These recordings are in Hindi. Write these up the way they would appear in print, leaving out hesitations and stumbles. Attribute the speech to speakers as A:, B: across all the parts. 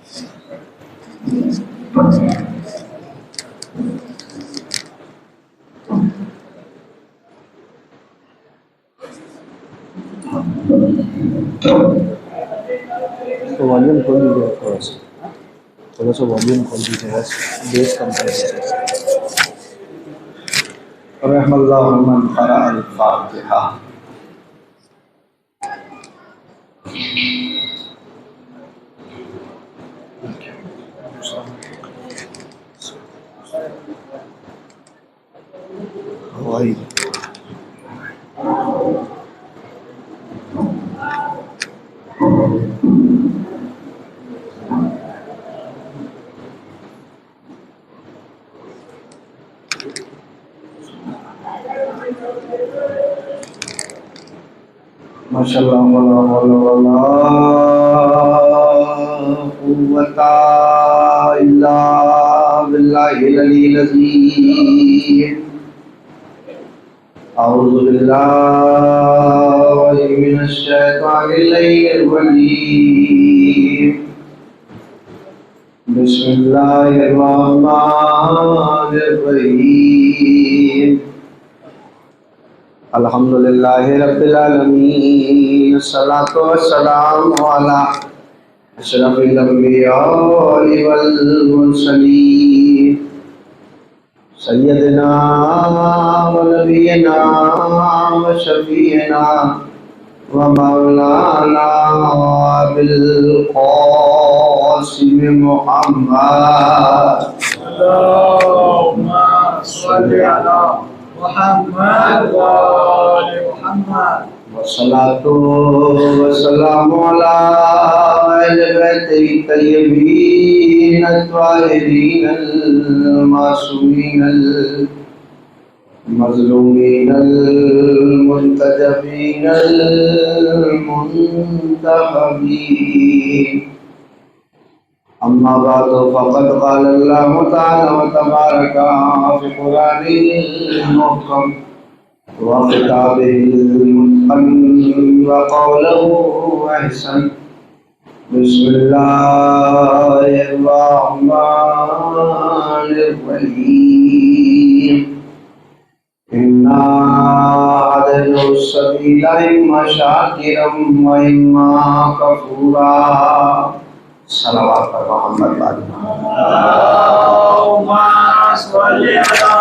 A: तो वॉल्यूम खोल दीजिए, थोड़ा सा वॉल्यूम खोल दीजिएगा, बेस कम कर दीजिए। रहमल्लाहु मन क़रा अल-फ़ातिहा। हवाई माशाअल्लाह वला हौला वला कुव्वता इल्ला बिल्लाहिल अलील अज़ीम। अऊज़ु बिल्लाहि मिनश शैतानिर रजीम। बिस्मिल्लाहिर रहमानिर रहीम। अल्हम्दुलिल्लाहि रब्बिल आलमीन। अस्सलातु वस्सलामु अला अशरफिल अंबिया वल मुरसलीन सय्यदना व नबियना व शफीना व मौलाना अबिल क़ासिम मुहम्मद। अल्लाहुम्मा सल्लि अला मुहम्मद व आलि मुहम्मद। वस्सलातु वस्सलामु अला अहलि बैतिल तय्यबीन अत्वाहिरीन अल-मासूमीन अल-मज़लूमीन अल-मुंतजबीन अल-मुंतखबीन। अम्मा बाद फ़क़द क़ाल अल्लाहु तआला व तबारक फ़ी क़ुरानिल मुहकम व किताबिहिल मुतक़न व क़ौलुहु अहसन। बिस्मिल्लाहिर रहमानिर रहीम। इन्ना हदैनाहु सबीला इम्मा शाकिरम व इम्मा कफूरा। सलावत पर मोहम्मद वाले अल्लाहुम्मा सल्लि अला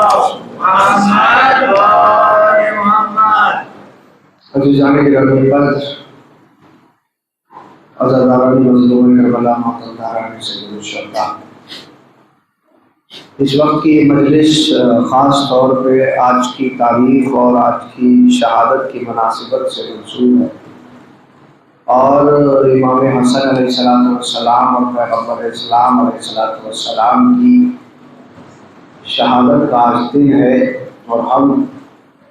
A: मुहम्मद व आलि मुहम्मद। अज़ीज़ान गिरामी क़द्र, अज़ादारान मज़लूम करबला मातदारान सय्यदुल शुहदा, इस वक्त की मजलिस ख़ास तौर पे आज की तारीख़ और आज की शहादत की मुनासिबत से मंसूब है और इमाम हसन अलैहिस्सलाम और पैगम्बर इस्लाम अलैहिस्सलाम की शहादत का आज दिन है और हम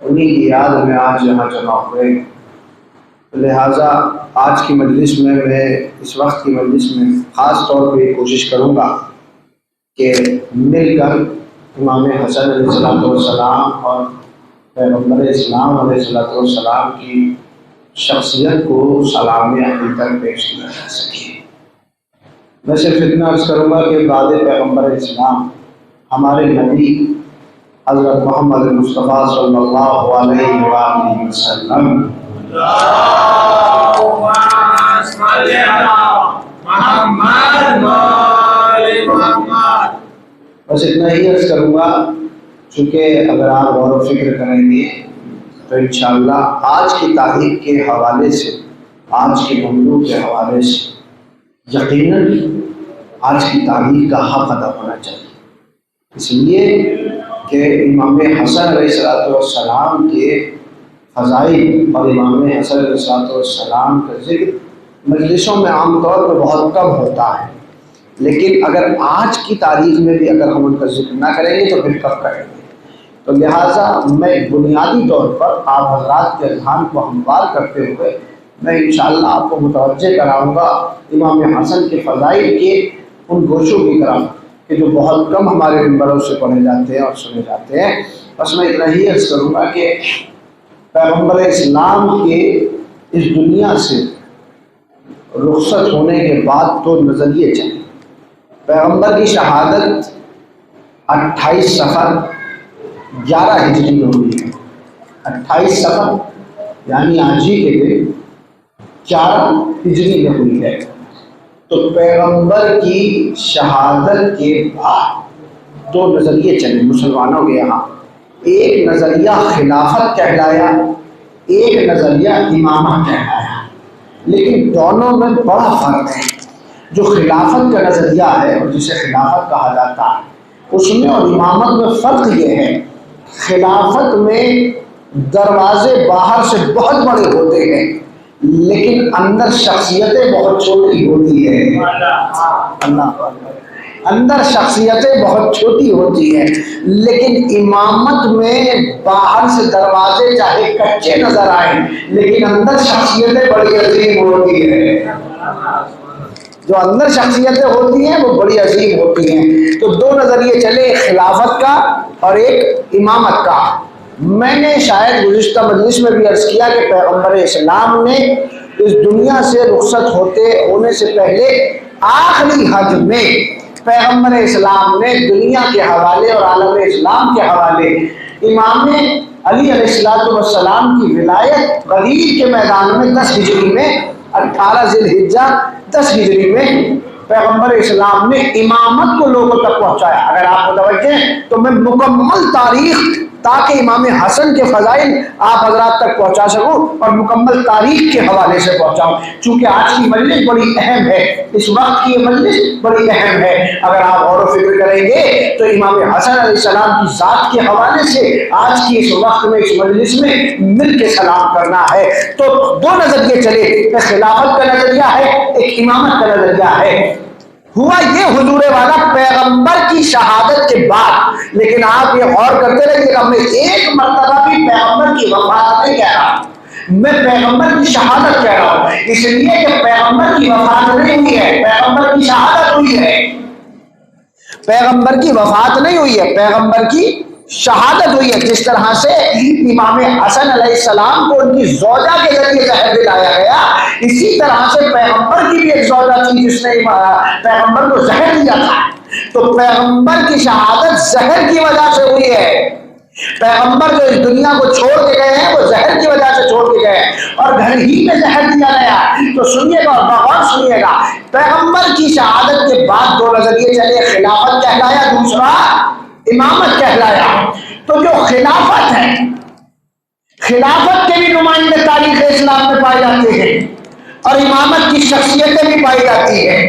A: उन्हीं की याद में आज यहाँ जमा हुए। लिहाजा आज की मजलिस में मैं इस वक्त की मजलिस में ख़ास तौर पे कोशिश करूँगा कि मिलकर इमाम हसन अलैहिस्सलाम और पैगम्बर इस्लाम अलैहिस्सलाम की शख्सियत को सलाम अक़ीदत पेश किया जा सके। मैं सिर्फ इतना अर्ज़ करूँगा कि बाद पैगम्बर इस्लाम हमारे नबी हज़रत मोहम्मद मुस्तफ़ा सल्लल्लाहु अलैहि वसल्लम बस इतना ही अर्ज़ करूँगा, चूँकि अगर आप गौर व फिक्र करेंगे तो इंशाअल्लाह आज की तारीख़ के हवाले से, आज के मौजू के हवाले से यकीनन आज की तारीख़ का हक़ अदा होना चाहिए। इसलिए कि इमाम हसन अलैहिस्सलाम के फ़ज़ाइल और इमाम हसन अलैहिस्सलाम का ज़िक्र मजलिसों में आमतौर पर बहुत कम होता है, लेकिन अगर आज की तारीख़ में भी अगर हम उनका ज़िक्र ना करेंगे तो फिर कब करेंगे। तो लिहाजा मैं बुनियादी तौर पर आप हज़रात के अज़हान को हमवार करते हुए मैं इंशाअल्लाह आपको मुतवज्जे कराऊँगा इमाम हसन के फ़ज़ाइल के उन गोशों की तरफ कि जो बहुत कम हमारे मिंबरों से पढ़े जाते हैं और सुने जाते हैं। बस मैं इतना ही अर्ज़ करूँगा कि पैगम्बर इस्लाम के इस दुनिया से रुखसत होने के बाद तो नज़रिए चले, पैगंबर की शहादत 28 सफ़र 11 हिजरी में हुई है। 28 सफ़र यानी आज ही के दिन 4 हिजरी में हुई है। तो पैगंबर की शहादत के बाद 2 नज़रिए चले मुसलमानों के यहाँ। एक नज़रिया खिलाफत कहलाया, एक नज़रिया इमामा कहलाया, लेकिन दोनों में बड़ा फ़र्क है। जो खिलाफत का नज़रिया है और जिसे खिलाफत कहा जाता है, उसमें और इमामत में फ़र्क ये है, खिलाफत में दरवाजे बाहर से बहुत बड़े होते हैं लेकिन अंदर शख्सियतें बहुत छोटी होती है। अंदर शख्सियतें बहुत छोटी होती हैं, लेकिन इमामत में बाहर से दरवाजे चाहे कच्चे नजर आए लेकिन अंदर शख्सियतें बड़ी अजीम होती है। जो अंदर शख्सियतें होती हैं वो बड़ी अजीम होती हैं। तो 2 नजरिए चले, एक खिलाफत का और एक इमामत का। मैंने शायद गुज़िश्ता मजलिस में भी अर्ज़ किया कि पैगंबर इस्लाम ने इस दुनिया से रुखसत होने से पहले आखिरी हज में पैगंबर इस्लाम ने दुनिया के हवाले और आलम इस्लाम के हवाले इमाम अली अलैहिस्सलाम की विलायत गदीर के मैदान में 10 हिजरी में 18 ज़िलहिज्जा 10 हिजरी में पैगंबर इस्लाम ने इमामत को लोगों तक पहुंचाया। अगर आप मुतवज्जे हैं तो मैं मुकम्मल तारीख, ताकि इमाम हसन के फजाइल आप हजरात तक पहुंचा सकूं और मुकम्मल तारीख के हवाले से पहुंचाऊं, चूंकि आज की मजलिस बड़ी अहम है, इस वक्त की ये मजलिस बड़ी अहम है। अगर आप गौर फिक्र करेंगे तो इमाम हसन अलैहिस्सलाम की जात के हवाले से आज की इस वक्त में इस मजलिस में मिल के सलाम करना है। तो 2 नजरिए चले, एक खिलाफत का नजरिया है, एक इमामत का नजरिया है। हुआ ये हुजूर वाला पैगंबर की शहादत के बाद, लेकिन आप ये गौर करते रहिएगा, मैं एक मर्तबा भी पैगंबर की वफात नहीं कह रहा, मैं पैगंबर की शहादत कह रहा हूं, इसलिए कि पैगंबर की वफात नहीं हुई है, पैगंबर की शहादत हुई है। पैगंबर की वफात नहीं हुई है, पैगंबर की शहादत हुई है। जिस तरह से इमाम हसन अलैहिस्सलाम को उनकी ज़ौजा के जरिए जहर दिलाया गया, इसी तरह से पैगंबर की भी एक ज़ौजा थी जिसने पैगंबर को जहर दिया था। तो पैगंबर की शहादत जहर की वजह से हुई है। पैगंबर जो इस दुनिया को छोड़ के गए हैं वो जहर की वजह से छोड़ के गए और घर ही में जहर दिया गया। तो सुनिएगा और बहुत सुनिएगा, पैगंबर की शहादत के बाद 2 नजरिए चले, खिलाफत कहलाया, दूसरा इमामत कहलाया। तो जो खिलाफत है, खिलाफत के भी नुमाइंदे तारीख इस्लाम में पाए जाते हैं और इमामत की शख्सियतें भी पाई जाती है।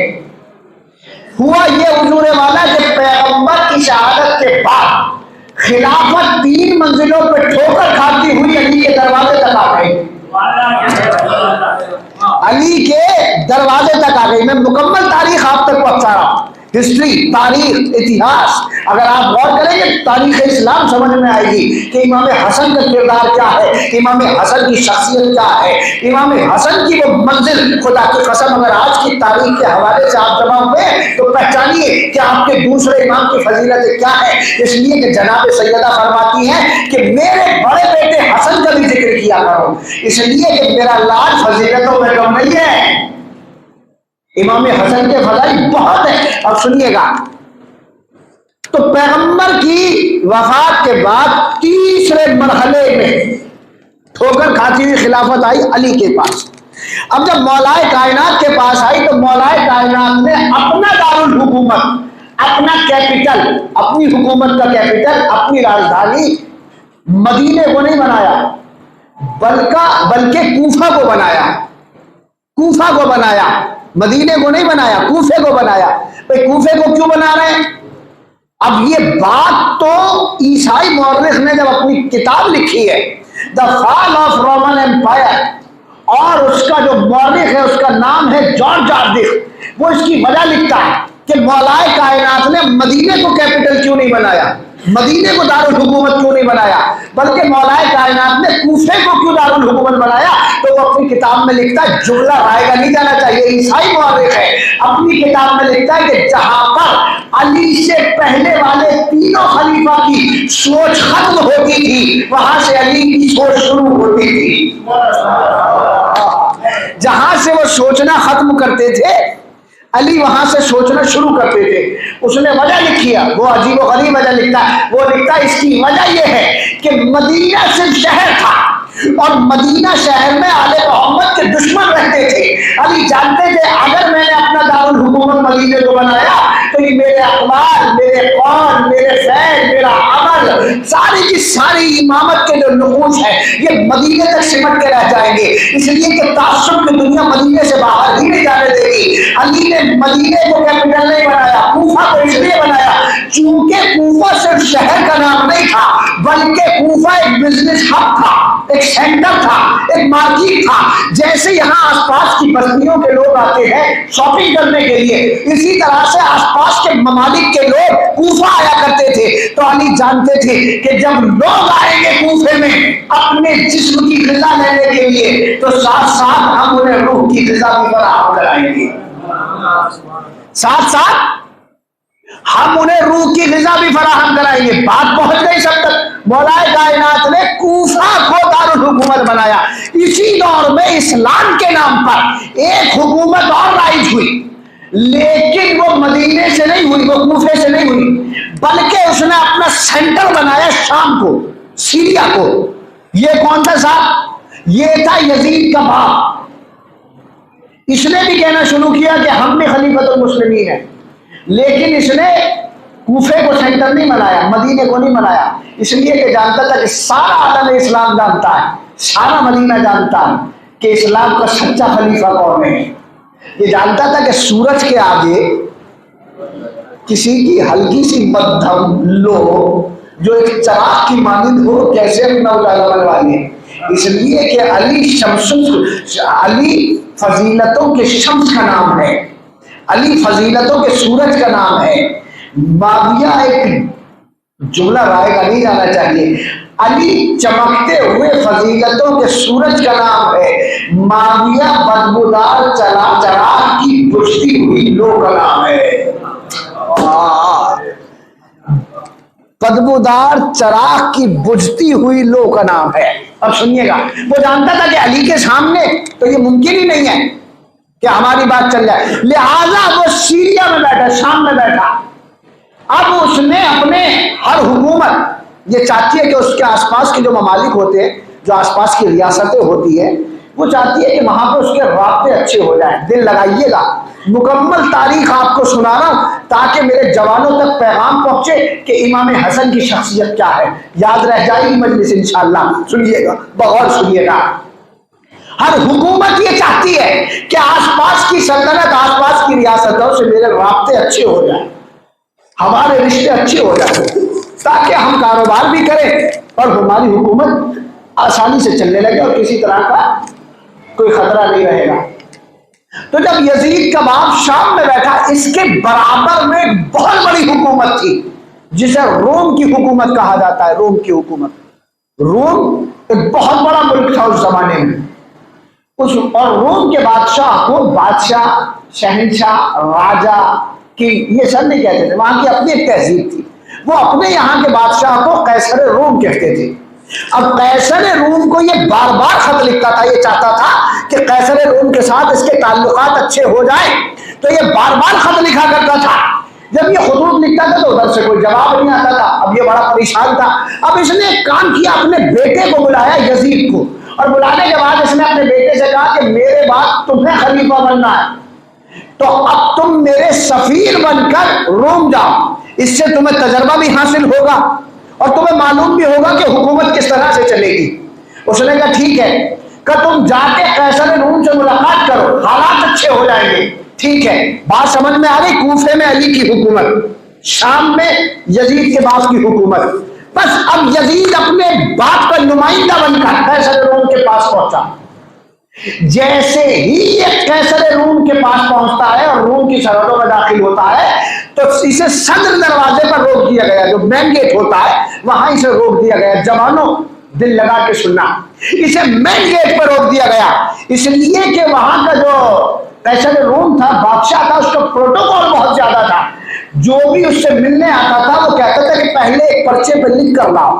A: हुआ ये हुजूर वाला कि पैगंबर की शहादत के बाद खिलाफत 3 मंजिलों पर ठोकर खाती हुई अली के दरवाजे तक आ गई। अली के दरवाजे तक आ गई। मैं मुकम्मल तारीख आप तक पहुंचा रहा हूं, हिस्ट्री, तारीख, इतिहास। अगर आप गौर करेंगे तारीख इस्लाम समझ में आएगी कि इमाम हसन का किरदार क्या है, इमाम हसन की शख्सियत क्या है, इमाम हसन की वो मंजिल। खुदा की कसम, अगर आज की तारीख के हवाले से आप जमा हुए तो पहचानिए कि आपके दूसरे इमाम की फजीलत क्या है। इसलिए कि जनाब सैयदा फरमाती हैं कि मेरे बड़े बेटे हसन का भी जिक्र किया करो, इसलिए कि मेरा लाल फजीलतों में कम नहीं है। इमाम हसन के फजाइल बहुत है। अब सुनिएगा, तो पैगंबर की वफात के बाद तीसरे मरहले में ठोकर खाती हुई खिलाफत आई अली के पास। अब जब मौलाए कायनात के पास आई तो मौलाए कायनात ने अपना दारुल हुकूमत, अपना कैपिटल, अपनी हुकूमत का कैपिटल, अपनी राजधानी मदीने को नहीं बनाया बल्कि कूफा को बनाया। कूफा को बनाया, मदीने को नहीं बनाया, कूफे को बनाया। भाई कूफे को क्यों बना रहे हैं? अब ये बात तो ईसाई मौर्रिख ने जब अपनी किताब लिखी है the fall of Roman empire, और उसका जो मौर्रिख है उसका नाम है जॉर्ज आर्दिख, वो इसकी वजह लिखता है कि मौलाए कायनात ने मदीने को कैपिटल क्यों नहीं बनाया, मदीने को दारुल हुकूमत क्यों नहीं बनाया, बल्कि मौलाए कायनात ने कूफे को क्यों दारुल हुकूमत बनाया। तो वो अपनी किताब में लिखता है, जुमला रायगा नहीं जाना चाहिए, ईसाई मौर्रिख है, अपनी किताब में लिखता है कि जहां पर अली से पहले वाले तीनों खलीफा की सोच खत्म होती थी, वहां से अली की सोच शुरू होती थी। जहां से वो सोचना खत्म करते थे, अली वहां से सोचना शुरू करते थे। उसने वजह लिखी है, वो अजीब व गरीब वजह लिखता है। वो लिखता है इसकी वजह यह है कि मदीना सिर्फ शहर था और मदीना शहर में आले मोहम्मद के दुश्मन रहते थे। अली जानते थे अगर मैंने अपना दारुल हुकूमत मदीने को बनाया तो ये मेरे अखबार, मेरे कौन, मेरे फैल, मेरा अमल, सारी की सारी इमामत के जो नकूश है ये मदीने तक सिमट के रह जाएंगे। इसलिए कि तासुब की दुनिया मदीने से बाहर ही नहीं जाने देगी। अली ने मदीने को कैपिटल नहीं बनाया, कूफा को इसलिए बनाया चूंकि कूफा सिर्फ शहर का नाम नहीं था बल्कि कूफा एक बिजनेस हब था, एक सेंटर था, एक मार्केट था। जैसे यहाँ आसपास की बस्तियों के लोग आते हैं शॉपिंग करने के लिए, इसी तरह से आसपास के ममालिक के लोग कूफा आया करते थे। तो अली जानते थे कि जब लोग आएंगे कूफे में अपने जिस्म की ग़िज़ा लेने के लिए तो साथ साथ हम उन्हें रूह की ग़िज़ा भी फराहम कराएंगे, साथ साथ हम उन्हें रूह की ग़िज़ा भी फराहम कराएंगे। बात पहुंच गई सब तक। मौलाए कायनात ने कूफा को दारुल हुकूमत बनाया। इसी दौर में इस्लाम के नाम पर एक हुकूमत और राइज हुई, लेकिन वो मदीने से नहीं हुई, वो कूफे से नहीं हुई, बल्कि उसने अपना सेंटर बनाया शाम को, सीरिया को। ये कौन था साहब? ये था यजीद का बाप। इसने भी कहना शुरू किया कि हम भी खलीफतुल मुस्लिमीन हैं, लेकिन इसने कूफे को सेंटर नहीं बनाया, मदीने को नहीं बनाया, इसलिए कि जानता था कि सारा आलम इस्लाम जानता है, सारा मदीना जानता है कि इस्लाम का सच्चा खलीफा कौन है। ये जानता था कि सूरज के आगे किसी की हल्की सी मध्यम लो जो एक चराग की मानिंद हो कैसे अपना उजाला बनवाने। इसलिए कि अली फजीलतों के शम्स का नाम है, अली फजीलतों के सूरज का नाम है। माविया एक जुमला राय का नहीं जाना चाहिए, अली चमकते हुए फजीलतों के सूरज का नाम है। माविया बदबूदार चला चराग की बुझती हुई लो का नाम है। बदबूदार चराग की बुझती हुई लो का नाम है। अब सुनिएगा, वो जानता था कि अली के सामने तो ये मुमकिन ही नहीं है कि हमारी बात चल जाए, लिहाजा वो सीरिया में बैठा, शाम में बैठा। अब उसने अपने हर हुकूमत ये चाहती है कि उसके आसपास के जो ममालिक होते हैं, जो आसपास की रियासतें होती है, वो चाहती है कि वहां पर उसके रास्ते अच्छे हो जाए। दिल लगाइएगा, मुकम्मल तारीख आपको सुना रहा हूं ताकि मेरे जवानों तक पैगाम पहुंचे कि इमाम हसन की शख्सियत क्या है। याद रह जाएगी मजलिस इंशाअल्लाह। सुनिएगा, बगौर सुनिएगा। हर हुकूमत ये चाहती है कि आसपास की सल्तनत, आसपास की रियासतों से मेरे रास्ते अच्छे हो जाए, हमारे रिश्ते अच्छे हो जाए, ताकि हम कारोबार भी करें और हमारी हुकूमत आसानी से चलने लगे और किसी तरह का कोई खतरा नहीं रहेगा। तो जब यजीद का बाप शाम में बैठा, इसके बराबर में एक बहुत बड़ी हुकूमत थी जिसे रोम की हुकूमत कहा जाता है। रोम की हुकूमत, रोम एक बहुत बड़ा मुल्क था उस जमाने में। उस और रोम के बादशाह को बादशाह, शहंशाह, राजा की ये सब नहीं कहते थे, वहां की अपनी एक तहजीब थी। वो अपने यहाँ के बादशाह को कैसर रोम कहते थे। अब कैसर रोम को ये बार बार खत लिखता था, ये चाहता था कि कैसर रोम के साथ इसके ताल्लुकात अच्छे हो जाए, तो ये बार बार खत लिखा करता था। जब ये खुतूत लिखता था तो उधर से कोई जवाब नहीं आता था। अब ये बड़ा परेशान था। अब इसने एक काम किया, अपने बेटे को बुलाया, यजीद को, और बुलाने के बाद इसने अपने बेटे से कहा कि मेरे बाद तुम्हें खलीफा बनना है, तो अब तुम मेरे सफीर बनकर रोम जाओ, इससे तुम्हें तजर्बा भी हासिल होगा और तुम्हें मालूम भी होगा कि हुकूमत किस तरह से चलेगी। उसने कहा ठीक है, कि तुम जाके कैसर रोम से मुलाकात करो, हालात अच्छे हो जाएंगे। ठीक है, बात समझ में आ गई। कूफे में अली की हुकूमत, शाम में यजीद के बाप की हुकूमत। बस अब यजीद अपने बाप का नुमाइंदा बनकर कैसर रोम के पास पहुंचा। जैसे ही ये कैसर रोम के पास पहुंचता है और रोम की सरहदों में दाखिल होता है तो इसे सदर दरवाजे पर रोक दिया गया, जो मेन गेट होता है वहां इसे रोक दिया गया। जवानों दिल लगा के सुनना, इसे मेन गेट पर रोक दिया गया, इसलिए कि वहां का जो कैसर रोम था, बादशाह था, उसका प्रोटोकॉल बहुत ज्यादा था। जो भी उससे मिलने आता था वो कहता था कि पहले एक पर्चे पर लिख कर लाओ,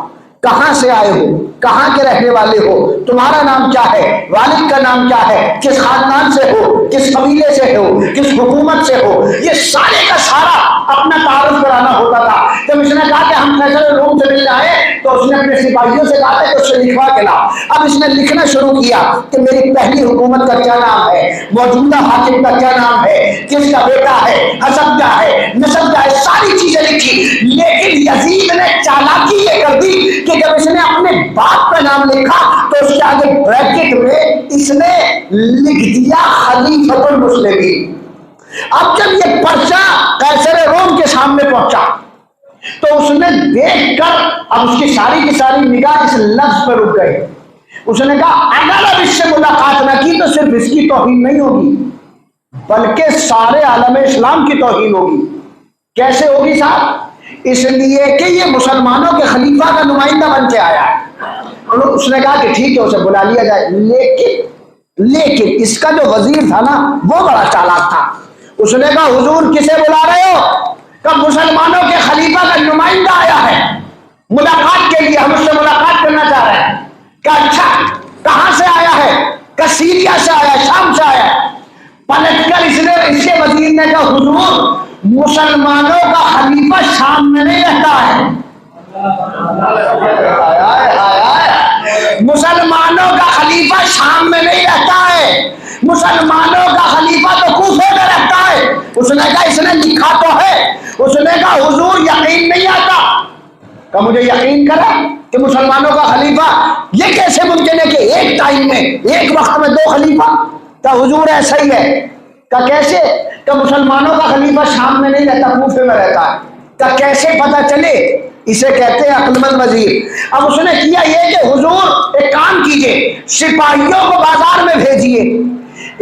A: कहां से आए हो, कहाँ के रहने वाले हो, तुम्हारा नाम क्या है, वालिद का नाम क्या है, किस खानदान से हो, किस कबीले से हो, किस हुकूमत से हो, ये सारे का सारा अपना तारुफ कराना होता था। जब इसने कहा कि हम कैसर रोम से मिल आए तो उसने अपने सिपाहियों से कहा था कि उससे लिखवा के लाओ। अब इसने लिखना शुरू किया कि मेरी पहली हुकूमत का क्या नाम है, मौजूदा हाकिम का क्या नाम है, किसका बेटा है, हसब क्या है, नसब क्या है, सारी चीजें लिखी। लेकिन यजीद ने चालाकी ये कर दी कि जब इसने अपने बाप का नाम लिखा तो उसके आगे ब्रैकेट में इसने लिख दिया खलीफतुल मुस्लिमीन। अब जब ये पर्चा कैसर रोम के सामने पहुंचा तो उसने देखकर अब उसकी सारी की सारी निगाह इस लफ्ज पर रुक गई। उसने कहा अगर अब इससे मुलाकात ना की तो सिर्फ इसकी तौहीन नहीं होगी बल्कि सारे आलम इस्लाम की तौहीन होगी। कैसे होगी साहब? इसलिए कि ये मुसलमानों के खलीफा का नुमाइंदा बन के आया है। उसने कहा कि ठीक है उसे बुला लिया जाए, लेकिन इसका जो वजीर था ना वो बड़ा चालाक था। उसने कहा हुजूर किसे बुला रहे हो? कब मुसलमानों के खलीफा का नुमाइंदा आया है मुलाकात के लिए, हम उससे मुलाकात करना चाह रहे हैं। क्या अच्छा, कहां से आया है? क्या सीरिया से आया, शाम से आया? पलटकर इसके वजीर ने कहा हुजूर मुसलमानों का खलीफा शाम में नहीं रहता है। मुसलमानों का खलीफा शाम में नहीं रहता है, मुसलमानों का खलीफा तो कूफे में रहता है। उसने कहा इसने लिखा तो है। उसने कहा हुजूर यकीन नहीं आता। का मुझे यकीन करा कि मुसलमानों का खलीफा, ये कैसे मुमकिन है कि एक टाइम में एक वक्त में दो खलीफा? का हुजूर ऐसा ही है। का कैसे? का मुसलमानों का खलीफा शाम में नहीं रहता, कूफे में रहता है। का कैसे पता चले? इसे कहते हैं अक्लमंद वजीर। अब उसने किया ये कि हुजूर एक काम कीजिए, सिपाहियों को बाजार में भेजिए,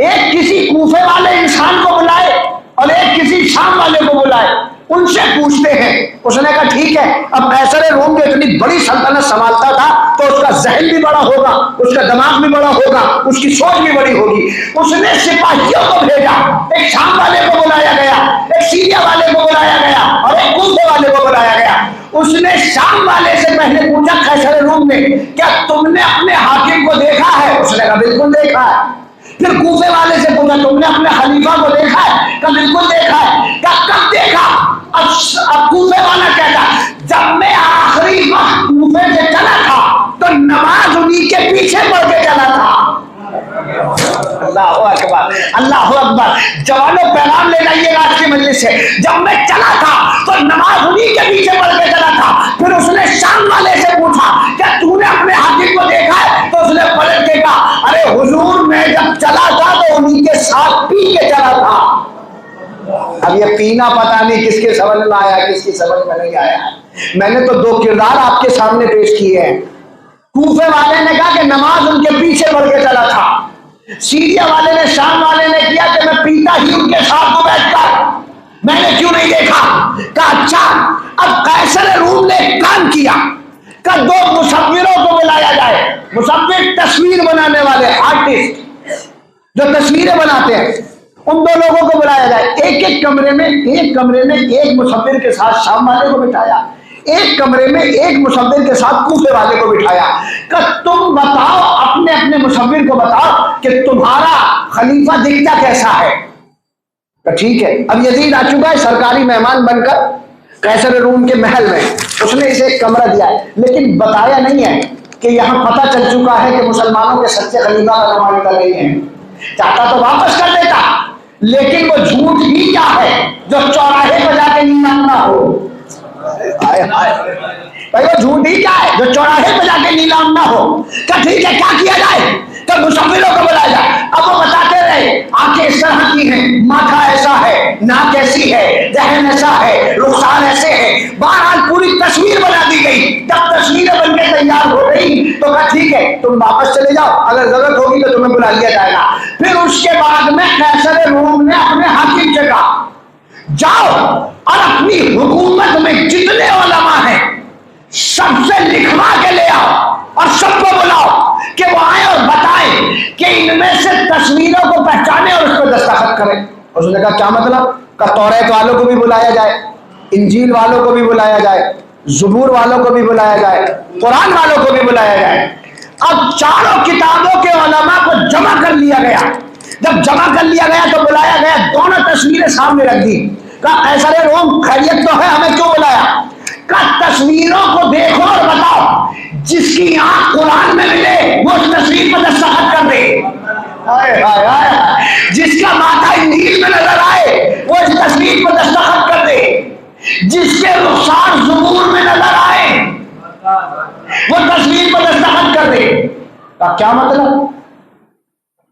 A: एक किसी कूफे वाले इंसान को बुलाए और एक किसी शाम वाले को बुलाए, उनसे पूछते हैं। उसने कहा ठीक है। अब कैसर रोम जो इतनी बड़ी सल्तनत संभालता था तो उसका जहन भी बड़ा होगा, उसका दिमाग भी बड़ा होगा, उसकी सोच भी बड़ी होगी। उसने सिपाहियों को भेजा, एक शाम वाले को बुलाया गया, एक सीरिया वाले को बुलाया गया और एक कूफे वाले को बुलाया गया। उसने शाम वाले से पहले पूछा कैसर रोम में क्या तुमने अपने हाकिम को देखा है? उसने कहा बिल्कुल देखा है। फिर कूफे वाले से पूछा तुमने अपने खलीफा को देखा है? कहा बिल्कुल देखा है। कब देखा? अब कूफे वाला कहता जब मैं आखिरी वक्त कूफे से चला था तो नमाज उन्हीं के पीछे पढ़ के चला था। अल्लाह अकबर, अल्लाह अकबर। जवानों पैगाम ले जाइएगा आज की मजलिस से। जब मैं चला था तो नमाज उन्हीं के पीछे पढ़ के चला था। फिर उसने शाम वाले से पूछा क्या तूने अपने हाकिम को देखा है? तो उसने पलट के कहा अरे हुजूर मैं जब चला था तो उन्हीं के साथ पी के चला था। अब ये पीना पता नहीं किसके समझ में आया, किसकी समझ में नहीं आया। मैंने तो दो किरदार आपके सामने पेश किए हैं। कूफे वाले ने कहा कि नमाज उनके पीछे पढ़ के चला था, सीरिया वाले ने, शाम वाले ने किया कि मैं पीता ही उनके साथ को बैठकर, मैंने क्यों नहीं देखा? कहा अच्छा। अब कैसर रूम ने काम किया कि दो मुसव्विरों को बुलाया जाए। मुसव्विर तस्वीर बनाने वाले आर्टिस्ट जो तस्वीरें बनाते हैं, उन दो लोगों को बुलाया जाए। एक कमरे में एक मुसव्विर के साथ शाम वाले को बिठाया, एक कमरे में एक मुसव्विर के साथ कूफे वाले को बिठाया कि तुम बताओ, अपने अपने मुसव्विर को बताओ कि तुम्हारा खलीफा दिखता कैसा है। तो ठीक है। अब यजीद आ चुका है सरकारी मेहमान बनकर कैसर रूम के महल में। उसने इसे एक कमरा दिया है, लेकिन बताया नहीं है कि यहाँ पता चल चुका है कि मुसलमानों के सच्चे खलीफा का नुमाइंदा नहीं है। चाहता तो वापस कर देता, लेकिन वो झूठ ही क्या है जो चौराहे पर जाके नीलाम ना हो। भाई वो झूठ ही क्या है जो चौराहे पर जाके नीलाम ना हो। क्या ठीक है, क्या किया जाए? तो मुसव्विरों को बुलाया जाए। अब वो बताते रहे आंखें इस तरह की हैं, माथा ऐसा है, नाक ऐसी है, जहन ऐसा है, रुखसार ऐसे है। बहरहाल पूरी तस्वीर बना दी गई। जब तस्वीरें बनकर तैयार हो गई तो कहा ठीक है तुम वापस चले जाओ, अगर जरूरत होगी तो तुम्हें बुला लिया जाएगा। फिर उसके बाद में कैसर रूम ने अपने हाकिम से कहा जाओ और अपनी हुकूमत में जितने उलमा हैं सबसे लिखवा के ले आओ और सबको बुलाओ कि वो आए और बताएं कि इनमें से तस्वीरों को पहचाने और उस पर दस्तखत करें। उसने कहा क्या मतलब? का तौरात वालों को भी बुलाया जाए, इंजील वालों को भी बुलाया जाए, ज़बूर वालों को भी बुलाया जाए, कुरान वालों को भी बुलाया जाए। अब चारों किताबों के उलमा को जमा कर लिया गया। जब जमा कर लिया गया तो बुलाया गया, दोनों तस्वीरें सामने रख दी। कहा कैसर रोम खैरियत तो है, हमें क्यों बुलाया? कहा तस्वीरों को देखो और बताओ, जिसकी आंख कुरान में मिले वो उस तस्वीर पर दस्तखत कर दे। हाय हाय हाय। जिसका माथा इंजील में नजर आए वो इस तस्वीर पर दस्तखत कर दे। जिसके रुखसार ज़बूर में नजर आए वो तस्वीर पर दस्तखत कर दे। का क्या मतलब?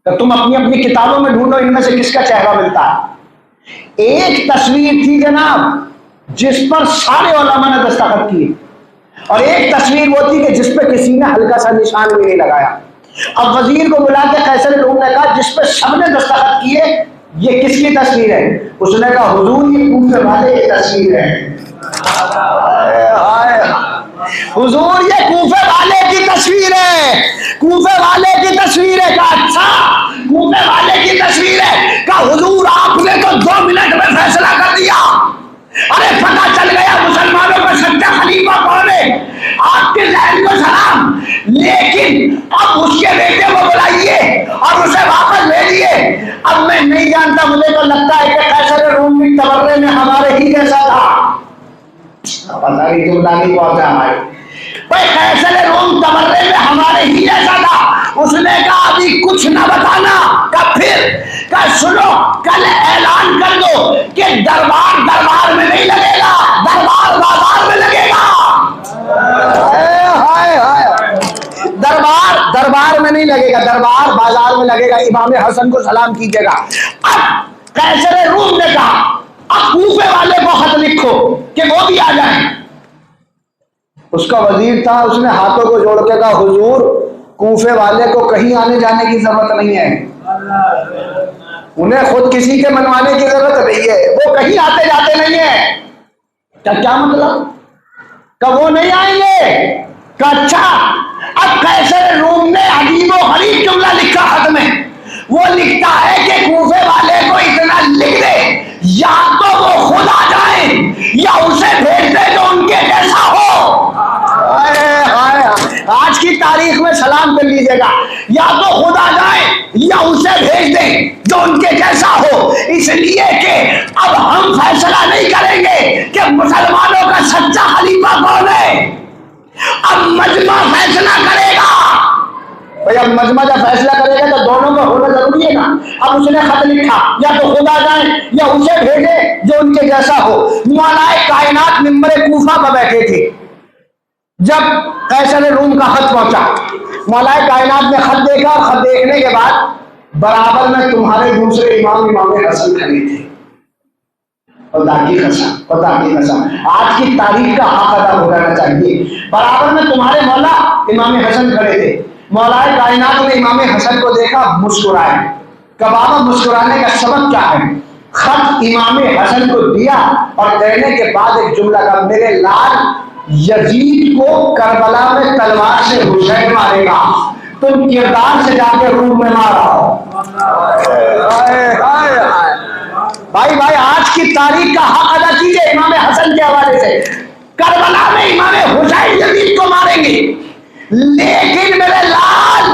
A: तो तुम अपनी अपनी किताबों में ढूंढो इनमें से किसका चेहरा मिलता है। एक तस्वीर थी जनाब जिस पर सारे उलमा ने दस्तखत किए, और एक तस्वीर वो थी कि जिस पर किसी ने हल्का सा निशान भी नहीं लगाया। अब वजीर को बुला के कैसर रोम ने कहा जिस पर सबने दस्तखत किए ये किसकी तस्वीर है? उसने कहा हुजूर ये कूफे वाले की तस्वीर है। हुजूर ये कूफे वाले की तस्वीर है, कूफे वाले की तस्वीर है। का अच्छा कूफे वाले की तस्वीर है? का हुजूर आपने तो 2 मिनट में फैसला कर दिया। अरे पता चल गया मुसलमानों का सच्चा खलीफा कौन है। आपके जहन को सलाम, लेकिन अब उसके बेटे को बुलाइए और उसे वापस भेजिए। अब मैं नहीं जानता, मुझे तो लगता है कि कैसर रोम भी तबर्रे में हमारे ही जैसा था। पता नहीं जुमला नहीं पहुंचा हमारे भाई। कैसर रोम तबर्रे में हमारे ही जैसा था। उसने कहा अभी कुछ ना बताना। कब फिर? कल सुनो, कल ऐलान कर दो कि दरबार दरबार में नहीं लगेगा, दरबार बाजार में लगेगा। हाय हाय। दरबार दरबार में नहीं लगेगा, दरबार बाजार में लगेगा। इमाम हसन को सलाम कीजिएगा। अब कैसर रूम ने कहा अब कूफे वाले को खत लिखो कि वो भी आ जाए। उसका वजीर था, उसने हाथों को जोड़ के कहा हुजूर कूफे वाले को कहीं आने जाने की जरूरत नहीं है, उन्हें खुद किसी के मनवाने की जरूरत नहीं है, वो कहीं आते जाते नहीं है। क्या मतलब? कब वो नहीं आएंगे? अच्छा। अब कैसर रूम ने अजीबो गरीब जुमला लिखा खत में। वो लिखता है कि कूफे वाले को इतना लिख दे या तो वो खुद आ जाए या उसे भेज दे जो उनके जैसा हो। आज की तारीख में सलाम कर लीजिएगा, या तो खुद आ जाए या उसे भेज दे जो उनके जैसा हो। इसलिए कि अब हम फैसला नहीं करेंगे कि मुसलमानों का सच्चा खलीफा कौन है, अब मजमा फैसला करेगा। भाई अब मजमा जब फैसला करेगा तो दोनों का होना जरूरी है ना। अब उसने खत लिखा, या तो खुद आ जाए या उसे भेजे जो उनके जैसा हो। मौलाए कायनात मिंबरे कूफा पर बैठे थे जब कैसर रूम का खत पहुंचा। मौलाए कायनात ने खत देखा, खत देखने के बाद बराबर में तुम्हारे दूसरे इमाम हसन खड़े थे। खुदा की कसम आज की तारीख का हक अदा हो जाना चाहिए। बराबर में तुम्हारे मौला इमाम हसन खड़े थे। मौलाए कायनात ने इमाम हसन को देखा, मुस्कुराए। कबाबा मुस्कुराने का सबब क्या है? खत इमाम हसन को दिया और कहने के बाद एक जुमला का, मेरे लाल यजीद को करबला में तलवार से हुसैन मारेगा, तुम किरदार से जाके रूम में मारो। भाई भाई आज की तारीख का हक अदा कीजिए इमाम हसन के हवाले से। करबला में इमाम हुसैन यजीद को मारेंगे, लेकिन मेरे लाल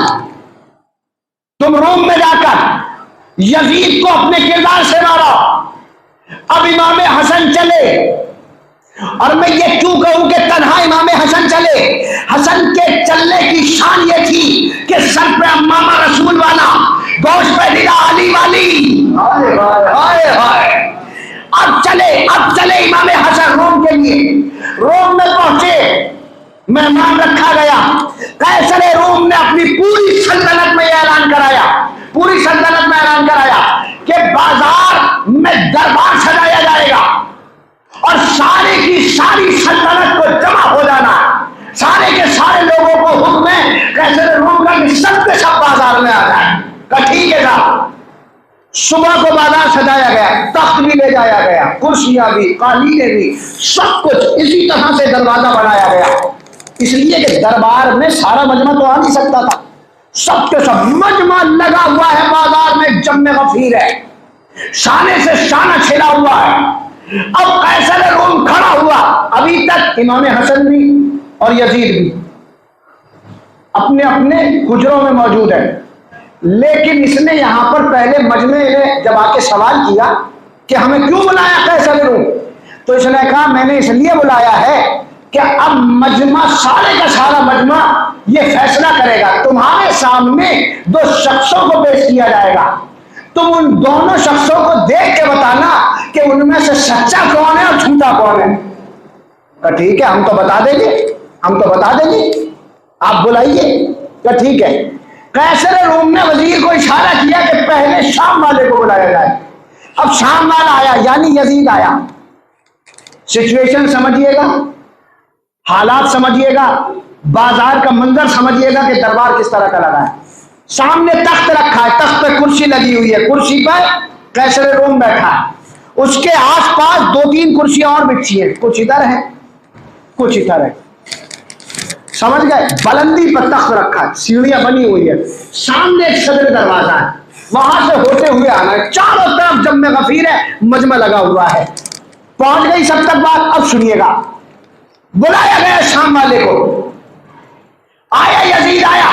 A: तुम रूम में जाकर यजीद को अपने किरदार से मारो। अब इमाम हसन चले, और मैं ये क्यों कहूं कि तन्हा इमाम हसन चले। हसन के चलने की शान ये थी कि सर पे अम्मामा रसूल वाला, गोश्त पे दिला अली वाली। हाय हाय। अब चले इमाम हसन रोम के लिए। रोम में पहुंचे, मेहमान रखा गया। कैसर रोम ने अपनी पूरी सल्तनत में ऐलान कराया, पूरी सल्तनत में ऐलान कराया कि बाजार में दरबार सजाया जाएगा और सारे की सारी सल्तनत को जमा हो जाना। सारे के सारे लोगों को हुक्म है कैसर रोम का कि सब के सब बाजार में आ जाए। ठीक है साहब। सुबह को बाजार सजाया गया, तख्त भी ले जाया गया, कुर्सियां भी, कालीनें भी, सब कुछ इसी तरह से दरवाजा बनाया गया। इसलिए कि दरबार में सारा मजमा तो आ नहीं सकता था। सब के सब मजमा लगा हुआ है बाजार में, जम्मे गफीर है, शाने से शाना छिला हुआ है। अब कैसर रोम खड़ा हुआ अभी तक इमाम हसन भी और यजीद भी अपने अपने हुजरों में मौजूद है, लेकिन इसने यहां पर पहले मजमे ने जब आके सवाल किया कि हमें क्यों बुलाया कैसर रूम, तो इसने कहा मैंने इसलिए बुलाया है कि अब मजमा सारे का सारा मजमा ये फैसला करेगा, तुम्हारे सामने दो शख्सों को पेश किया जाएगा, तुम उन दोनों शख्सों को देख के बताना कि उनमें से सच्चा कौन है और झूठा कौन है। तो ठीक है हम तो बता देंगे, हम तो बता देंगे, आप बुलाइए। तो ठीक है। कैसर रूम ने वजीर को इशारा किया कि पहले शाम वाले को बुलाया जाए। अब शाम वाला आया यानी यजीद आया। सिचुएशन समझिएगा, हालात समझिएगा, बाजार का मंजर समझिएगा कि दरबार किस तरह का लगा है। सामने तख्त रखा है, तख्त पे कुर्सी लगी हुई है, कुर्सी पर कैसर रूम बैठा है, उसके आसपास दो तीन कुर्सियां और बिछी है, कुछ इधर है कुछ इधर है, समझ गए। बुलंदी पर तख्त रखा है, सीढ़ियां बनी हुई है, सामने एक सदर दरवाजा है, वहां से होते हुए आना है। चारों तरफ जब में गफीर है, मजमा लगा हुआ है। पहुंच गई सब तक बात। अब सुनिएगा, बुलाया गया शाम वाले को, आया यजीद आया।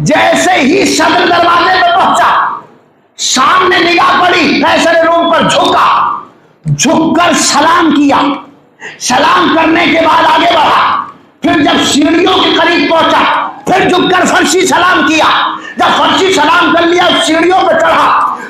A: जैसे ही सदर दरवाजे पर पहुंचा, सामने निगाह पड़ी, कैसर रूम पर झुका, झुककर सलाम किया। सलाम करने के बाद आगे बढ़ा, फिर जब सीढ़ियों के करीब पहुंचा, फिर झुककर फर्शी सलाम किया। जब फर्शी सलाम कर लिया, सीढ़ियों पर चढ़ा,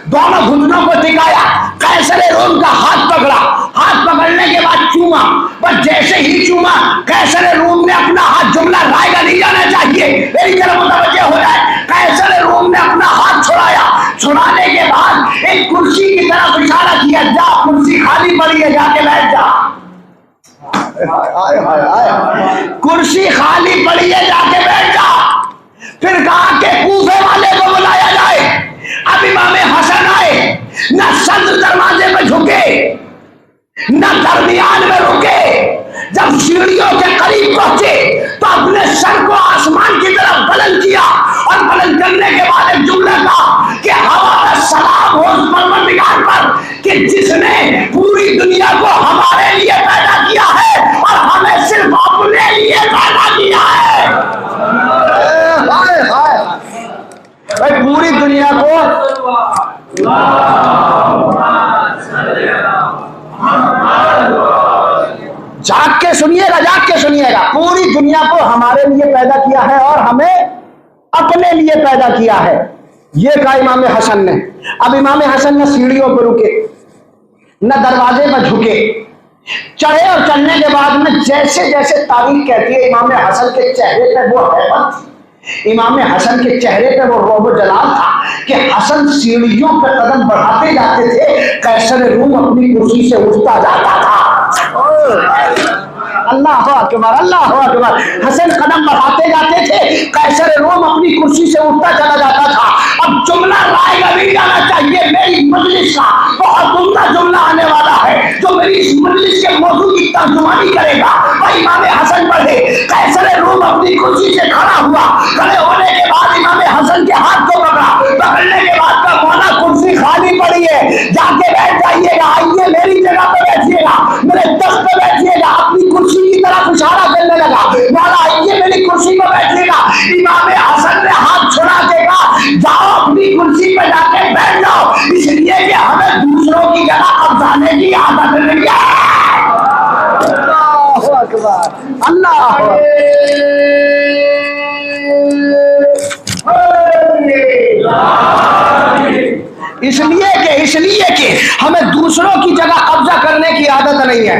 A: दोनों घुटनों को टिकाया, कैसर रूम का हाथ पकड़ा, हाथ पकड़ने के बाद चूमा। बस जैसे ही चूमा, कैसर रूम ने अपना हाथ, जुमला रायगा नहीं जाना चाहिए, मेरी तरफ मुतवज्जे हो जाए, कैसर रूम ने अपना हाथ छुड़ाया। छुड़ाने के बाद एक कुर्सी की तरफ इशारा किया, जा कुर्सी खाली पड़ी है, जाके बैठ जा। आए आए आए, कुर्सी खाली पड़ी है, जाके बैठ जा। फिर कहा कि कूफे वाले को बुलाया जाए। अब इमाम हसन आए, न सदर दरवाजे में झुके, न दरमियान में रुके। जब सीढ़ियों के करीब पहुंचे तो अपने सर को आसमान की तरफ बुलंद किया, और बुलंद करने के बाद एक जुमला कहा कि हमारा सलाम हो उस परवरदिगार पर कि जिसने पूरी दुनिया को हमारे लिए पैदा किया है और हमें सिर्फ अपने लिए पैदा किया है। हाय हाय भाई, पूरी दुनिया को जाग के सुनिएगा, जाग के सुनिएगा, पूरी दुनिया को हमारे लिए पैदा किया है और हमें अपने लिए पैदा किया है। ये कहा इमाम हसन ने। अब इमाम हसन ने सीढ़ियों पर रुके, न दरवाजे पर झुके, चढ़े, और चढ़ने के बाद में जैसे जैसे तारीख कहती है, इमाम हसन के चेहरे पे वो हैबत थी, इमाम हसन के चेहरे पे वो रोब जलाल था कि हसन सीढ़ियों पर कदम बढ़ाते जाते थे, कैसर रूम अपनी कुर्सी से उठता जाता था। अल्लाह अकबर, अल्लाह अकबर। हसन कदम बढ़ाते जाते थे, कैसर रूम अपनी कुर्सी से उठता चला जाता था। अब जुमला रायगा नहीं जाना चाहिए, मेरी मजलिस का बहुत उम्दा जुमला आने वाला है जो मेरी इस मजलिस के मौजू की तर्जुमानी करेगा। भाई इमाम हसन बढ़े, कैसर रूम अपनी कुर्सी से खड़ा हुआ, खड़े होने के बाद इमाम हसन के हाथ को पकड़ा, पकड़ने के बाद का मौला कुर्सी खाली पड़ी है, जाके बैठ जाइएगा, आइए मेरी जगह पे बैठिएगा, मेरे तख्त पे बैठिएगा। अपनी कुर्सी की तरफ इशारा करने लगा, मौला आइए मेरी कुर्सी पे बैठिएगा। इमाम हसन ने हाथ छुड़ा के कहा, जाओ अपनी कुर्सी पे जाके बैठ जाओ, इसलिए कि हमें दूसरों की जगह कब्जाने की आदत नहीं है। अल्लाह अकबर, अल्लाह। इसलिए कि हमें दूसरों की जगह कब्जा करने की आदत नहीं है,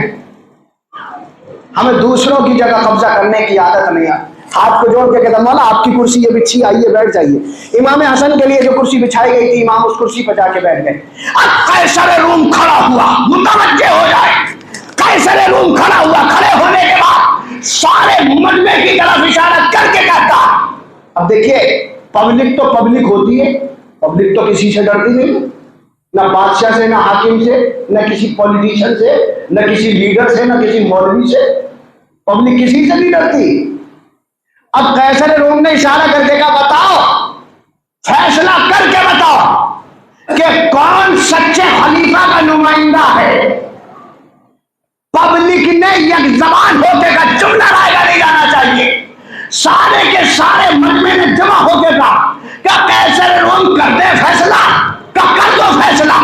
A: हमें दूसरों की जगह कब्जा करने की आदत नहीं है। हाथ को जोड़ के कहता, मौला आपकी कुर्सी ये बिछी, आइए बैठ जाइए। इमाम हसन के लिए जो कुर्सी बिछाई गई थी, इमाम उस कुर्सी पर जाके बैठ गए। अब कैसर रूम खड़ा हुआ, मुतवज्जे हो जाए, कैसर रूम खड़ा हुआ, खड़े होने के बाद सारे मजमे की तरफ इशारा करके कहता। अब देखिए, पब्लिक तो पब्लिक होती है, पब्लिक तो किसी से डरती नहीं, ना बादशाह से, ना हाकिम से, न किसी पॉलिटिशियन से, न किसी लीडर से, न किसी मौलवी से, पब्लिक किसी से नहीं डरती। अब कैसर रूम ने इशारा करके कहा, बताओ, फैसला करके बताओ कि कौन सच्चे खलीफा का नुमाइंदा है। पब्लिक ने एक जबान होके का जुमला रायगा नहीं जाना चाहिए। सारे के सारे मजमे में जमा होके का क्या कैसर रोम कर दे फैसला, क्या कर दो फैसला,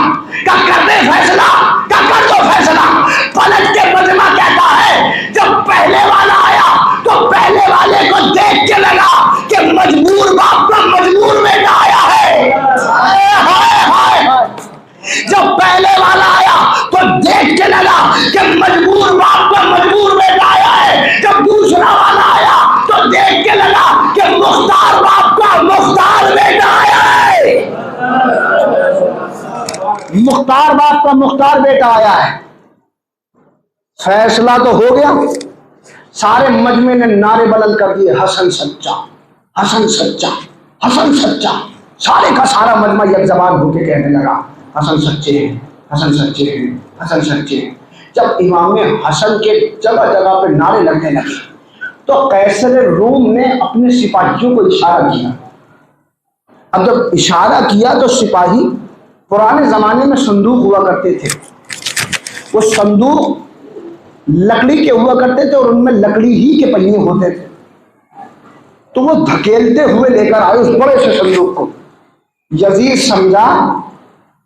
A: क्या कर दे फैसला, क्या कर दो फैसला। पलट के मजमा कहता है जब पहले वाला आया तो पहले वाले को देख के लगा कि मजबूर बाप का मजबूर बेटा आया है। हाय हाय हाय। जब पहले वाला आया तो देख के लगा कि मजबूर बाप का मजबूर बेटा आया है। जब दूसरा वाला आया तो देख के लगा कि मुख्तार बाप का मुख्तार बेटा आया है। मुख्तार बाप का मुख्तार बेटा आया है। फैसला तो हो गया। सारे मजमे ने नारे बुलंद कर दिए, हसन सच्चा, हसन सच्चा, हसन सच्चा। सारे का सारा मजमा एक जबान होके कहने लगा हसन सच्चे हैं, हसन सच्चे हैं, हसन सच्चे हैं। जब इमाम हसन के जगह जगह पे नारे लगने लगे तो कैसर रूम ने अपने सिपाहियों को इशारा किया। अब जब इशारा किया तो सिपाही, पुराने जमाने में संदूक हुआ करते थे, वो संदूक लकड़ी के हुआ करते थे और उनमें लकड़ी ही के पहिए होते थे। तो वो धकेलते हुए लेकर आए उस बड़े से संदूक को। यजीद समझा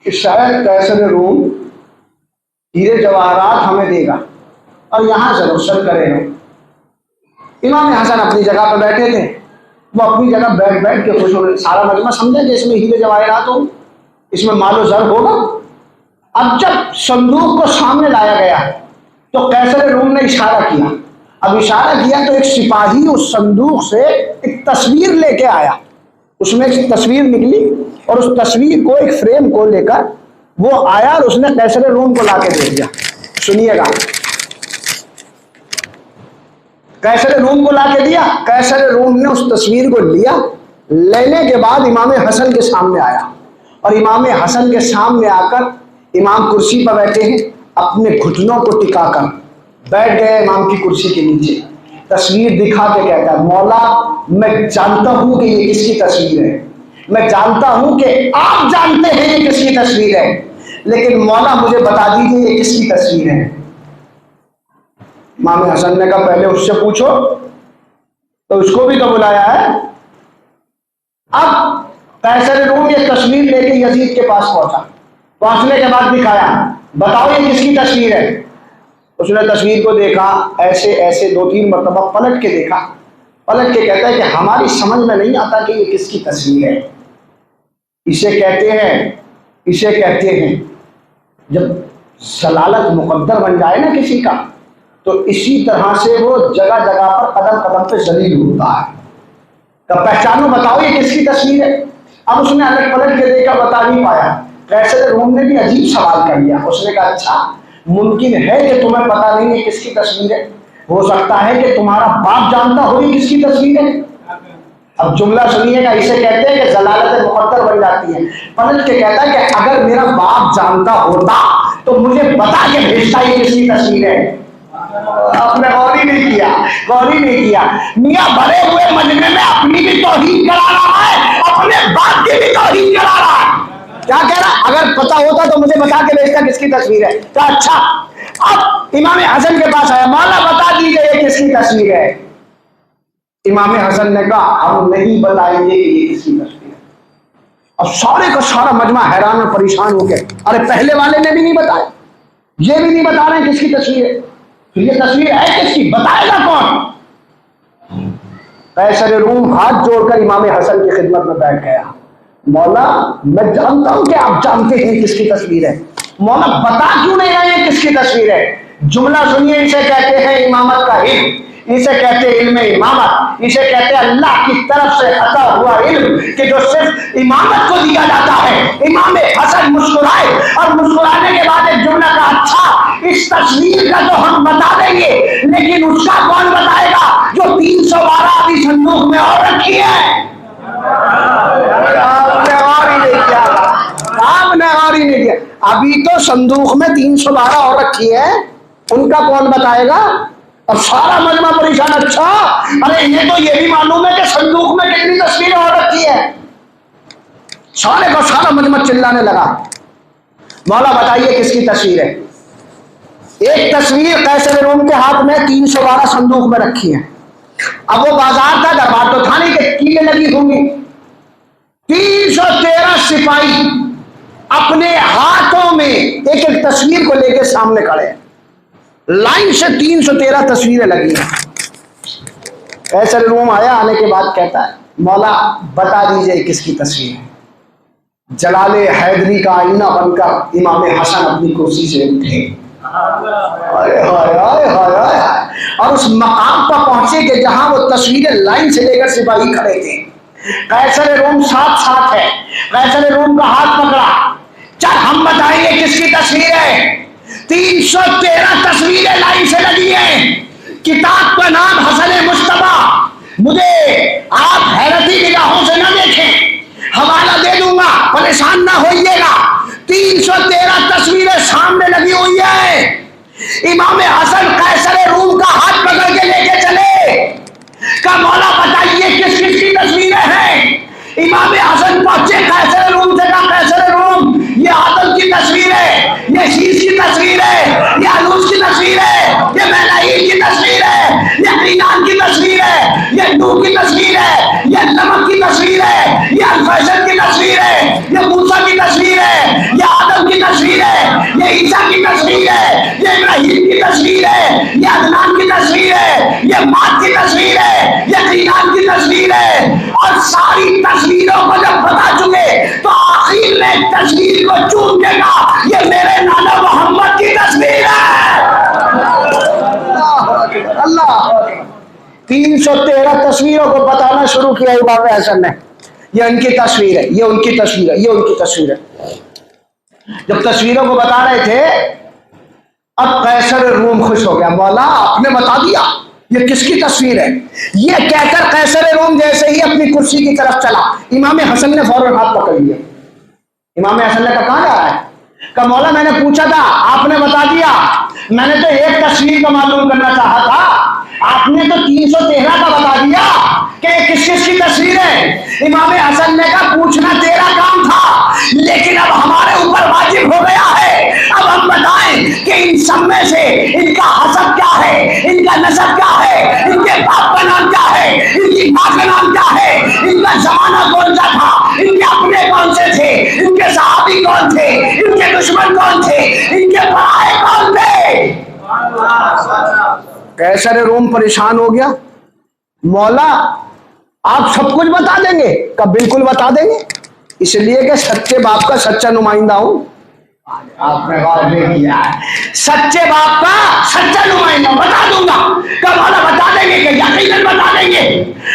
A: कि शायद कैसर रूम हीरे जवाहरात हमें देगा और यहां से रुखसत करेगा। इमाम हसन अपनी जगह पर बैठे थे, वो अपनी जगह बैठ बैठ के खुश हो रहे। सारा मजमा समझा कि इसमें हीरे जवाहरात हो, इसमें मालो जर होगा। अब जब संदूक को सामने लाया गया तो कैसर रूम ने इशारा किया। अब इशारा किया तो एक सिपाही उस संदूक से एक तस्वीर लेके आया। उसमें एक तस्वीर निकली और उस तस्वीर को, एक फ्रेम को लेकर वो आया और उसने कैसर रूम को लाके दे दिया। सुनिएगा, कैसर रूम को लाके दिया। कैसर रूम ने उस तस्वीर को लिया। लेने के बाद इमाम हसन के सामने आया और इमाम हसन के सामने आकर इमाम कुर्सी पर बैठे हैं, अपने घुटनों को टिकाकर बैठ गए इमाम की कुर्सी के नीचे। तस्वीर दिखा के कहता है, मौला मैं जानता हूं कि ये किसकी तस्वीर है, मैं जानता हूं कि आप जानते हैं ये किसकी तस्वीर है, लेकिन मौला मुझे बता दीजिए ये किसकी तस्वीर है। इमाम हसन ने कहा पहले उससे पूछो, तो उसको भी तो बुलाया है। अब कैसर रूम ये तस्वीर लेके यजीद के पास पहुंचा। पहुंचने के बाद दिखाया, बताओ ये किसकी तस्वीर है। उसने तस्वीर को देखा, ऐसे ऐसे 2-3 मरतबा पलट के देखा। पलट के कहता है कि हमारी समझ में नहीं आता कि ये किसकी तस्वीर है। इसे कहते हैं जब जलालत मुकद्दर बन जाए ना किसी का, तो इसी तरह से वो जगह जगह पर कदम कदम पे जलील होता है। तब पहचानो, बताओ ये किसकी तस्वीर है। अब उसने अलग पलट के देखा, बता नहीं पाया। कैसर रूम ने भी अजीब सवाल कर लिया। उसने कहा अच्छा, मुमकिन है कि तुम्हें पता नहीं है किसकी तस्वीर है, हो सकता है कि तुम्हारा बाप जानता हो ये किसकी तस्वीर है। अब जुमला सुनिएगा, इसे कहते हैं कि जलालत मुकद्दर बन जाती है। पलट के कहता है कि अगर मेरा बाप जानता होता तो मुझे बता के भेजता ये किसकी तस्वीर है। आपने गौर ही नहीं किया। मियां भरे हुए मजमे में अपनी भी तौहीन करा रहा है, अपने बाप की भी तौहीन करा रहा है। क्या कह रहा, अगर पता होता तो मुझे बता के भेजता किसकी तस्वीर है। तो अच्छा, अब इमाम हसन के पास आया, मौला बता दीजिए ये किसकी तस्वीर है। इमाम हसन ने कहा हम नहीं बताएंगे कि ये किसकी तस्वीर है। अब सारे का सारा मजमा हैरान और परेशान हो गए, अरे पहले वाले ने भी नहीं बताया, ये भी नहीं बता रहे किसकी तस्वीर है, फिर ये तस्वीर है किसकी, बताएगा कौन। कैसर रूम हाथ जोड़कर इमाम हसन की खिदमत में बैठ गया। मौला मैं जानता हूं कि आप जानते हैं किसकी तस्वीर है, मौला बता क्यों नहीं रहे किसकी तस्वीर है। जुमला सुनिए, इसे कहते हैं इमामत का इल्म, इसे कहते हैं इल्म इमामत, इसे कहते हैं अल्लाह की तरफ से अता हुआ इल्म कि जो सिर्फ इमामत को दिया जाता है। इमाम हसन मुस्कुराए और मुस्कुराने के बाद एक जुमला का, अच्छा इस तस्वीर का तो हम बता देंगे, लेकिन उसका कौन बताएगा जो 312 अभी संदूक में और रखी है। आपने नहीं किया, अभी तो संदूक में 312 और रखी है, उनका कौन बताएगा। अब सारा मजमा परेशान, अच्छा अरे इन्हें तो ये भी मालूम है कि संदूक में कितनी तस्वीरें और रखी है। सारे का सारा मजमा चिल्लाने लगा, मौला बताइए किसकी तस्वीर है। एक तस्वीर कैसर रोम के हाथ में 312 संदूक में रखी है। अब वो बाजार था, दरबार तो था नहीं कि कीलें लगी होंगी। 313 सिपाही अपने हाथों में एक एक तस्वीर को लेकर सामने खड़े हैं। लाइन से 313 तस्वीरें लगी हैं। कैसर रोम आया, आने के बाद कहता है मौला बता दीजिए किसकी तस्वीर है। जलाले हैदरी का आईना बनकर इमाम हसन अपनी कुर्सी से उठे और उस मकाम पर पहुंचे कि जहां वो तस्वीरें लाइन से लेकर सिपाही खड़े थे। कैसर रोम साथ साथ है। कैसर रोम का हाथ पकड़ा, चल हम बताएंगे किसकी तस्वीर है। 313 तस्वीरें लाइन से लगी हैं। किताब का नाम हसन मुस्तफा। मुझे आप हैरती निगाहों से न देखें, हवाला दे दूंगा, परेशान ना होइएगा। 313 तस्वीरें सामने लगी हुई है। इमाम हसन कैसर रूम का हाथ पकड़ के लेके चले। का मौला बताइए किस किस की तस्वीरें हैं। इमाम हसन पहुंचे कैसर रूम से, कहा कैसर रूम ये आदम की तस्वीर है, ये शीश की तस्वीर है, ये आलूस की तस्वीर है, ये मैलाइल की तस्वीर है, ये ईनान की तस्वीर है, ये नूह की तस्वीर है, ये नमक की तस्वीर है, ये अल-फजर की तस्वीर है, ये मूसा की तस्वीर है, ये आदम की तस्वीर है, ये ईसा की तस्वीर है, ये इब्राहिम की तस्वीर है, ये अदनान की तस्वीर है, ये मात की तस्वीर है, ये ईनान की तस्वीर है। और सारी तस्वीरों को जब बता चुके तो आखिर में तस्वीर को चूम देगा, ये मेरे नाना मोहम्मद की तस्वीर है। अल्लाह 313 तस्वीरों को बताना शुरू किया इमाम हसन ने। ये उनकी तस्वीर है, ये उनकी तस्वीर है, ये उनकी तस्वीर है। जब तस्वीरों को बता रहे थे, अब कैसर रोम खुश हो गया। मौला आपने बता दिया ये किसकी तस्वीर है। ये कहकर कैसर रोम जैसे ही अपनी कुर्सी की तरफ चला, इमाम हसन ने फौरन हाथ पकड़ लिया। इमाम हसन ने कहा कहां जा रहा है। का मौला मैंने पूछा था, आपने बता दिया। मैंने तो एक तस्वीर का मालूम करना चाहा था, आपने तो 313 का बता दिया कि किस किस की तस्वीर है। इमाम हसन ने कहा पूछना तेरा काम था, लेकिन अब हमारे ऊपर वाजिब हो गया है। अब हम बताएं कि इन सब में से इनका हसब क्या है, इनका नसब क्या है, इनके बाप का नाम क्या है, इनकी माँ का नाम क्या है, इनका जमाना कौन सा था, इनके अपने कौन से थे, इनके सहाबी कौन थे, इनके दुश्मन कौन थे, इनके पराए कौन थे। कैसर रोम परेशान हो गया। मौला आप सब कुछ बता देंगे। का बिल्कुल बता देंगे, इसलिए कि सच्चे बाप का सच्चा नुमाइंदा हूं। आपने गौर नहीं किया है, सच्चे बाप का सच्चा नुमाइंदा बता दूंगा। कब वाला बता देंगे कि यकीनन बता देंगे।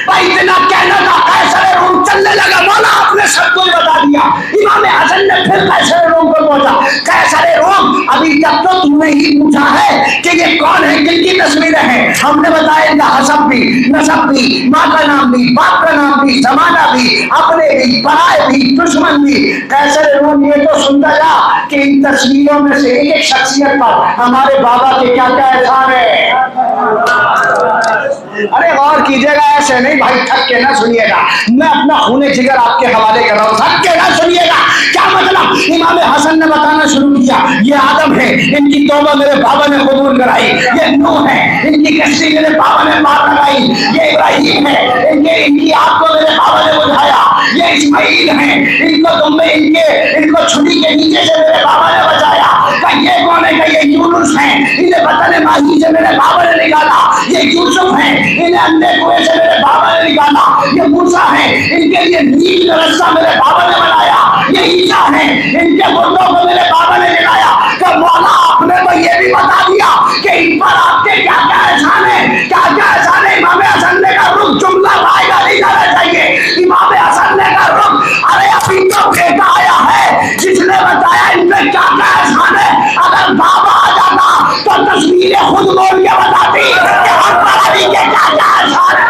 A: भाई इतना कहना था, कैसर रोम चलने लगा। मौला आपने सब कुछ बता दिया। इमाम हसन ने फिर कैसर रोम पर पहुंचा। कैसर रोम अभी तक तो तुमने ही पूछा है कि ये कौन है, किनकी तस्वीरें हैं। हमने बताया इनका हसब भी, नसब भी, माँ का नाम भी, बाप का नाम भी, जमाना भी, अपने भी, पराए भी, दुश्मन भी। कैसर रोम ये तो सुनता जा कि इन तस्वीरों में से एक शख्सियत पर हमारे बाबा के क्या क्या एहसान है। अरे गौर कीजिएगा, ऐसे नहीं भाई, थक के ना सुनिएगा। मैं अपना खूने जिगर आपके हवाले कर रहा हूं, थक के ना सुनिएगा। क्या मतलब? इमाम हसन ने बताना शुरू किया, ये आदम है, इनकी तौबा मेरे बाबा ने कबूल कराई। ये नूह है, इनकी कश्ती मेरे बाबा ने पार लगाई। ये इब्राहिम है, इनकी आग को मेरे बाबा ने बुझाया। ये इस्माइल है, इनको छुरी के नीचे से मेरे बाबा ने बचाया। ये कौन है? ये यूनुस है, इन्हें बतन माही से मेरे बाबा ने निकाला। ये यूसुफ है, इन्हें अंधे कुएं से मेरे बाबा ने निकाला। ये मूसा है, इनके लिए नील रास्ता मेरे बाबा ने बनाया। ये ईसा है, इनके मुर्दों को मेरे बाबा ने जगाया। तो मौला आपने तो ये भी बता दिया कि इन पर आपके क्या क्या एहसान है, क्या क्या एहसान है। इमाम हसन ने कहा रुक, जुमला पाएगा नहीं जाना चाहिए। इमाम हसन ने कहा रुक, अरे अभी तो बेटा आया है जिसने बताया इन पे क्या क्या एहसान है। अगर बाबा आ जाता तो तस्वीरें खुद बोल के बताती कि हर पराली के क्या क्या एहसान है।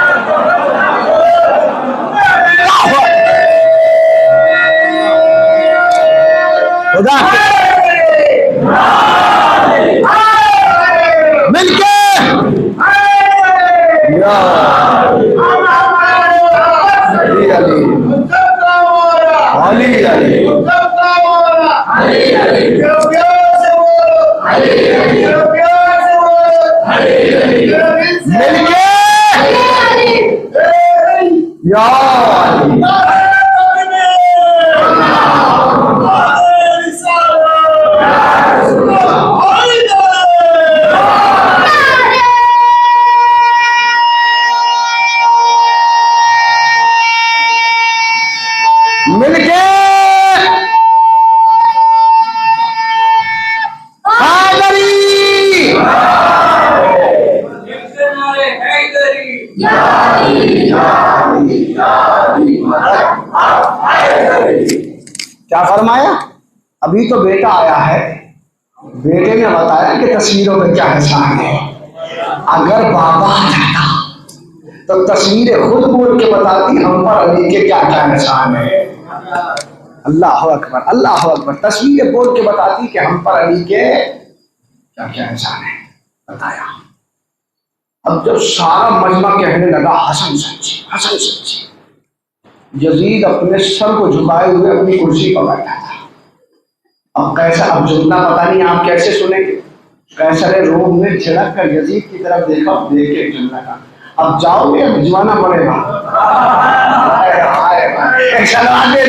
A: मिलके अली मिलके या मिलके क्या फरमाया? अभी तो बेटा आया है, बेटे ने बताया कि तस्वीरों में क्या निशान है। अगर बाबा आ जाता तो तस्वीरें खुद बोल के बताती हम पर अली के क्या क्या निशान है। अल्लाह अकबर, अल्लाह अकबर। तस्वीरें बोल के बताती कि हम पर अली के क्या क्या निशान है, बताया। अब जब सारा मजमा कहने लगा हसन सच्ची, हसन सच्ची, यजीद अपने सर को झुकाए हुए अपनी कुर्सी पर बैठा था। अब कैसा, अब जुमला पता नहीं आप कैसे सुनेंगे। कैसर रोम में झिड़क कर यजीद की तरफ देखा, देख के जुमला का, अब जाओगे या भिजवाना पड़ेगा?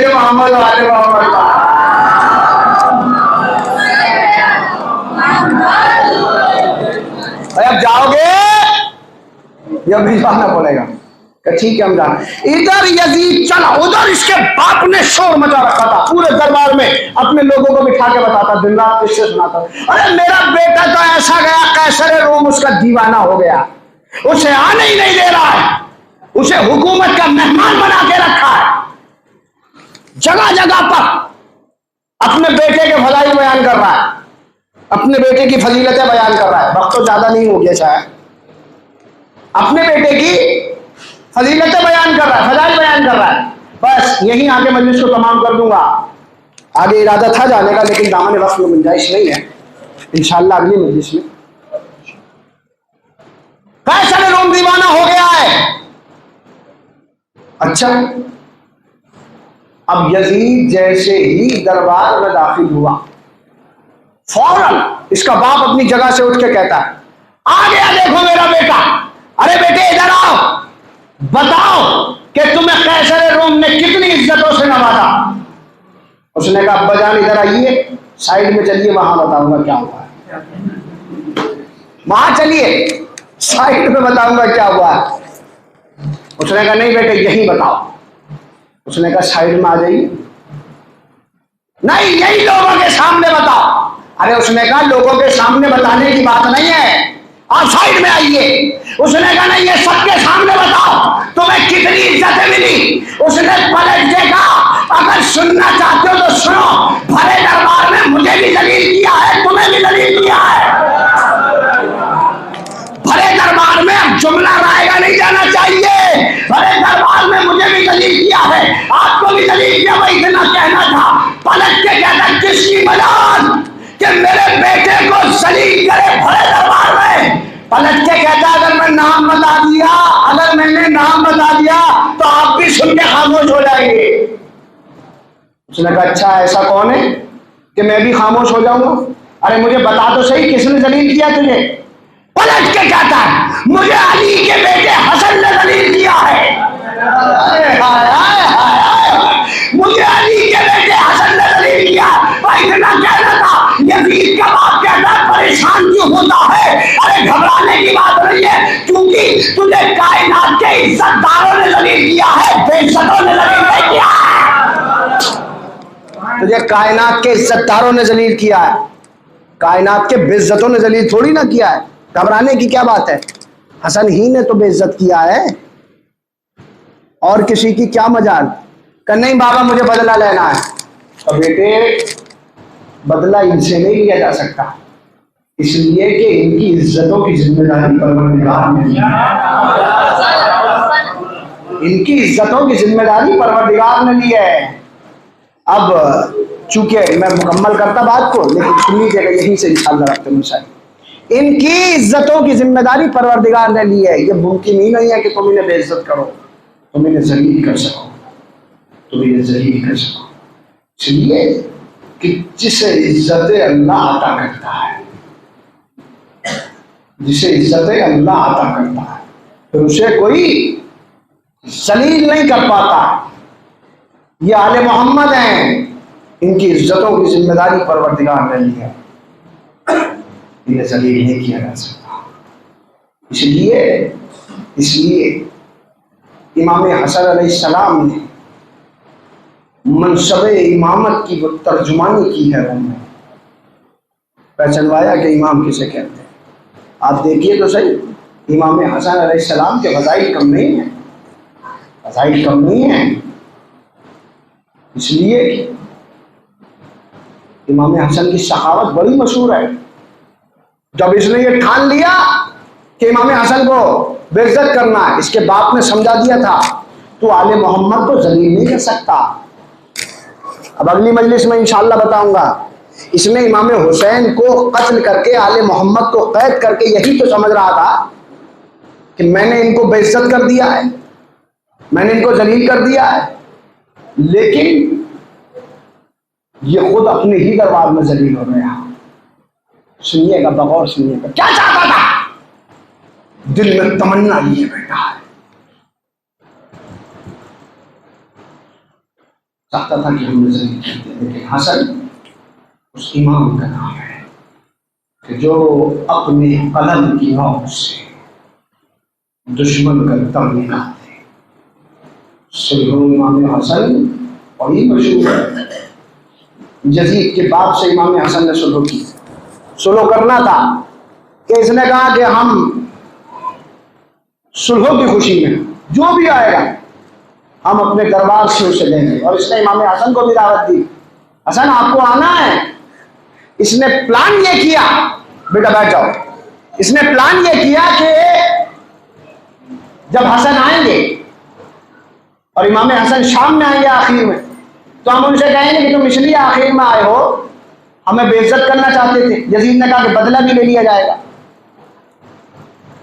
A: मोहम्मद वाले मोहम्मद, अब जाओगे या भिजवाना पड़ेगा? ठीक है हम जान। इधर यजीद चला, उधर इसके बाप ने शोर मचा रखा था, पूरे दरबार में अपने लोगों को बिठा के बताता, दिन रात किससे सुनाता, अरे मेरा बेटा तो ऐसा गया, कैसर रोम उसका दीवाना हो गया, उसे आने ही नहीं दे रहा है, उसे हुकूमत का मेहमान बना के रखा है, जगह जगह पर अपने बेटे के भलाई बयान कर रहा है, अपने बेटे की फजीलतें बयान कर रहा है। वक्त तो ज्यादा नहीं हो गया शायद, अपने बेटे की फजीलतें बयान कर रहा है, फजाइल बयान कर रहा है। बस यही आगे मजलिस को तमाम कर दूंगा। आगे इरादा था जाने का, लेकिन दामन वक्त में गुंजाइश नहीं है, इंशाअल्लाह अगली मजलिस में। कैसर रोम दीवाना हो गया है। अच्छा, अब यजीद जैसे ही दरबार में दाखिल हुआ, फौरन इसका बाप अपनी जगह से उठ के कहता है, आ गया देखो मेरा बेटा, अरे बेटे इधर आओ, बताओ कि तुम्हें कैसर रोम ने कितनी इज्जतों से नवाजा। उसने कहा अब्बा जान इधर आइए, साइड में चलिए, वहां बताऊंगा क्या हुआ है। वहां चलिए, साइड में बताऊंगा क्या हुआ है। उसने कहा नहीं बेटे यही बताओ। उसने कहा साइड में आ जाइए। नहीं, यही लोगों के सामने बताओ। अरे उसने कहा लोगों के सामने बताने की बात नहीं है, आप साइड में आइए। उसने कहा नहीं, ये सबके सामने बताओ तुम्हें कितनी इज्जतें मिली। उसने पलट देखा, अगर सुनना चाहते हो तो सुनो, भरे दरबार में मुझे भी दलील किया है, तुम्हें भी दलील किया है। भरे दरबार में जुमला रायगा नहीं जाना चाहिए, भरे दरबार में मुझे भी दलील किया है, आपको भी दलील किया। मैं इतना कहना था, पलट के कहता किसकी मदद कि मेरे बेटे को जलील करे भरे दरबार में। पलट के कहता अगर मैं नाम बता दिया, अगर मैंने नाम बता दिया तो आप भी सुन के खामोश हो जाएंगे। उसने कहा अच्छा ऐसा कौन है कि मैं भी खामोश हो जाऊंगा? अरे मुझे बता तो सही, किसने दलील किया तुझे? पलट के कहता है मुझे अली के बेटे हसन ने दलील किया है। मुझे अली के बेटे हसन ने दलील किया। भाई इतना कहना था, यजीद का बाप कहता परेशान क्यों होता है? अरे घबराने की बात नहीं है, क्योंकि तुझे कायनात के इज्जतदारों ने दलील किया है, बेइज्जतों ने दलील नहीं किया है। तुझे कायनात के इज्जतदारों ने दलील किया है, कायनात के बेइज्जतों ने दलील थोड़ी ना किया है। घबराने की क्या बात है? हसन ही ने तो बेइज्जत किया है, और किसी की क्या मजाल। कि नहीं बाबा मुझे बदला लेना है। तो बेटे बदला इनसे नहीं लिया जा सकता, इसलिए कि इनकी इज्जतों की जिम्मेदारी परवरदिगार ने ली है। इनकी इज्जतों की जिम्मेदारी परवरदिगार ने ली है। अब चूंकि मैं मुकम्मल करता बात को, लेकिन सुन लीजिएगा यहीं से इंशाअल्लाह रखते हैं। इनकी इज्जतों की जिम्मेदारी परवरदिगार ने ली है। ये मुमकिन ही नहीं है कि तुम इन्हें बेइज्जत करो, तुम इन्हें जलील कर सको, तुम इन्हें जलील कर सको। इसलिए कि जिसे इज्जत अल्लाह अता करता है, जिसे इज्जतें अल्लाह अता करता है, फिर उसे कोई जलील नहीं कर पाता। ये आले मोहम्मद हैं, इनकी इज्जतों की जिम्मेदारी परवरदिगार ने ली है, इन्हें जलील नहीं किया जा सकता। इसलिए इमाम हसन अलैहिस्सलाम ने मनसबे इमामत की वो तर्जुमानी की है, उन्होंने पहचानवाया कि इमाम किसे कहते हैं। आप देखिए तो सही, इमाम हसन अलैहिस्सलाम के फज़ाइल कम नहीं है, फज़ाइल कम नहीं है। इसलिए इमाम हसन की सखावत बड़ी मशहूर है। जब इसने ये ठान लिया कि इमाम हसन को बेइज्जत करना है, इसके बाप ने समझा दिया था तो आले मोहम्मद को जलील नहीं कर सकता। अब अगली मजलिस में इंशाअल्लाह बताऊंगा, इसने इमाम हुसैन को कत्ल करके आले मोहम्मद को कैद करके यही तो समझ रहा था कि मैंने इनको बेइज्जत कर दिया है, मैंने इनको जलील कर दिया है, लेकिन ये खुद अपने ही दरबार में जलील हो रहे हैं। सुनिएगा, बगौर सुनिएगा, क्या चाहता था, दिल में तमन्ना लिए बैठा है, चाहता था कि हम जलील करते, लेकिन हसन उस इमाम का नाम है कि जो अपने कलम की नोक से दुश्मन का दम निकालते। इमाम हसन बड़ी मशहूर है। यजीद के बाप से इमाम हसन ने सुलह की, सुलह करना था कि इसने कहा कि हम सुलह की खुशी में जो भी आएगा हम अपने दरबार से उसे देंगे। और इसने इमाम हसन को भी दावत दी, हसन आपको आना है। इसने प्लान ये किया, बेटा बैठ जाओ, इसने प्लान ये किया कि जब हसन आएंगे और इमाम हसन शाम में आएंगे आखिर में, तो हम उनसे कहेंगे कि तुम इसलिए आखिर में आए हो, हमें बेइज्जत करना चाहते थे। यजीद ने कहा कि बदला भी ले लिया जाएगा,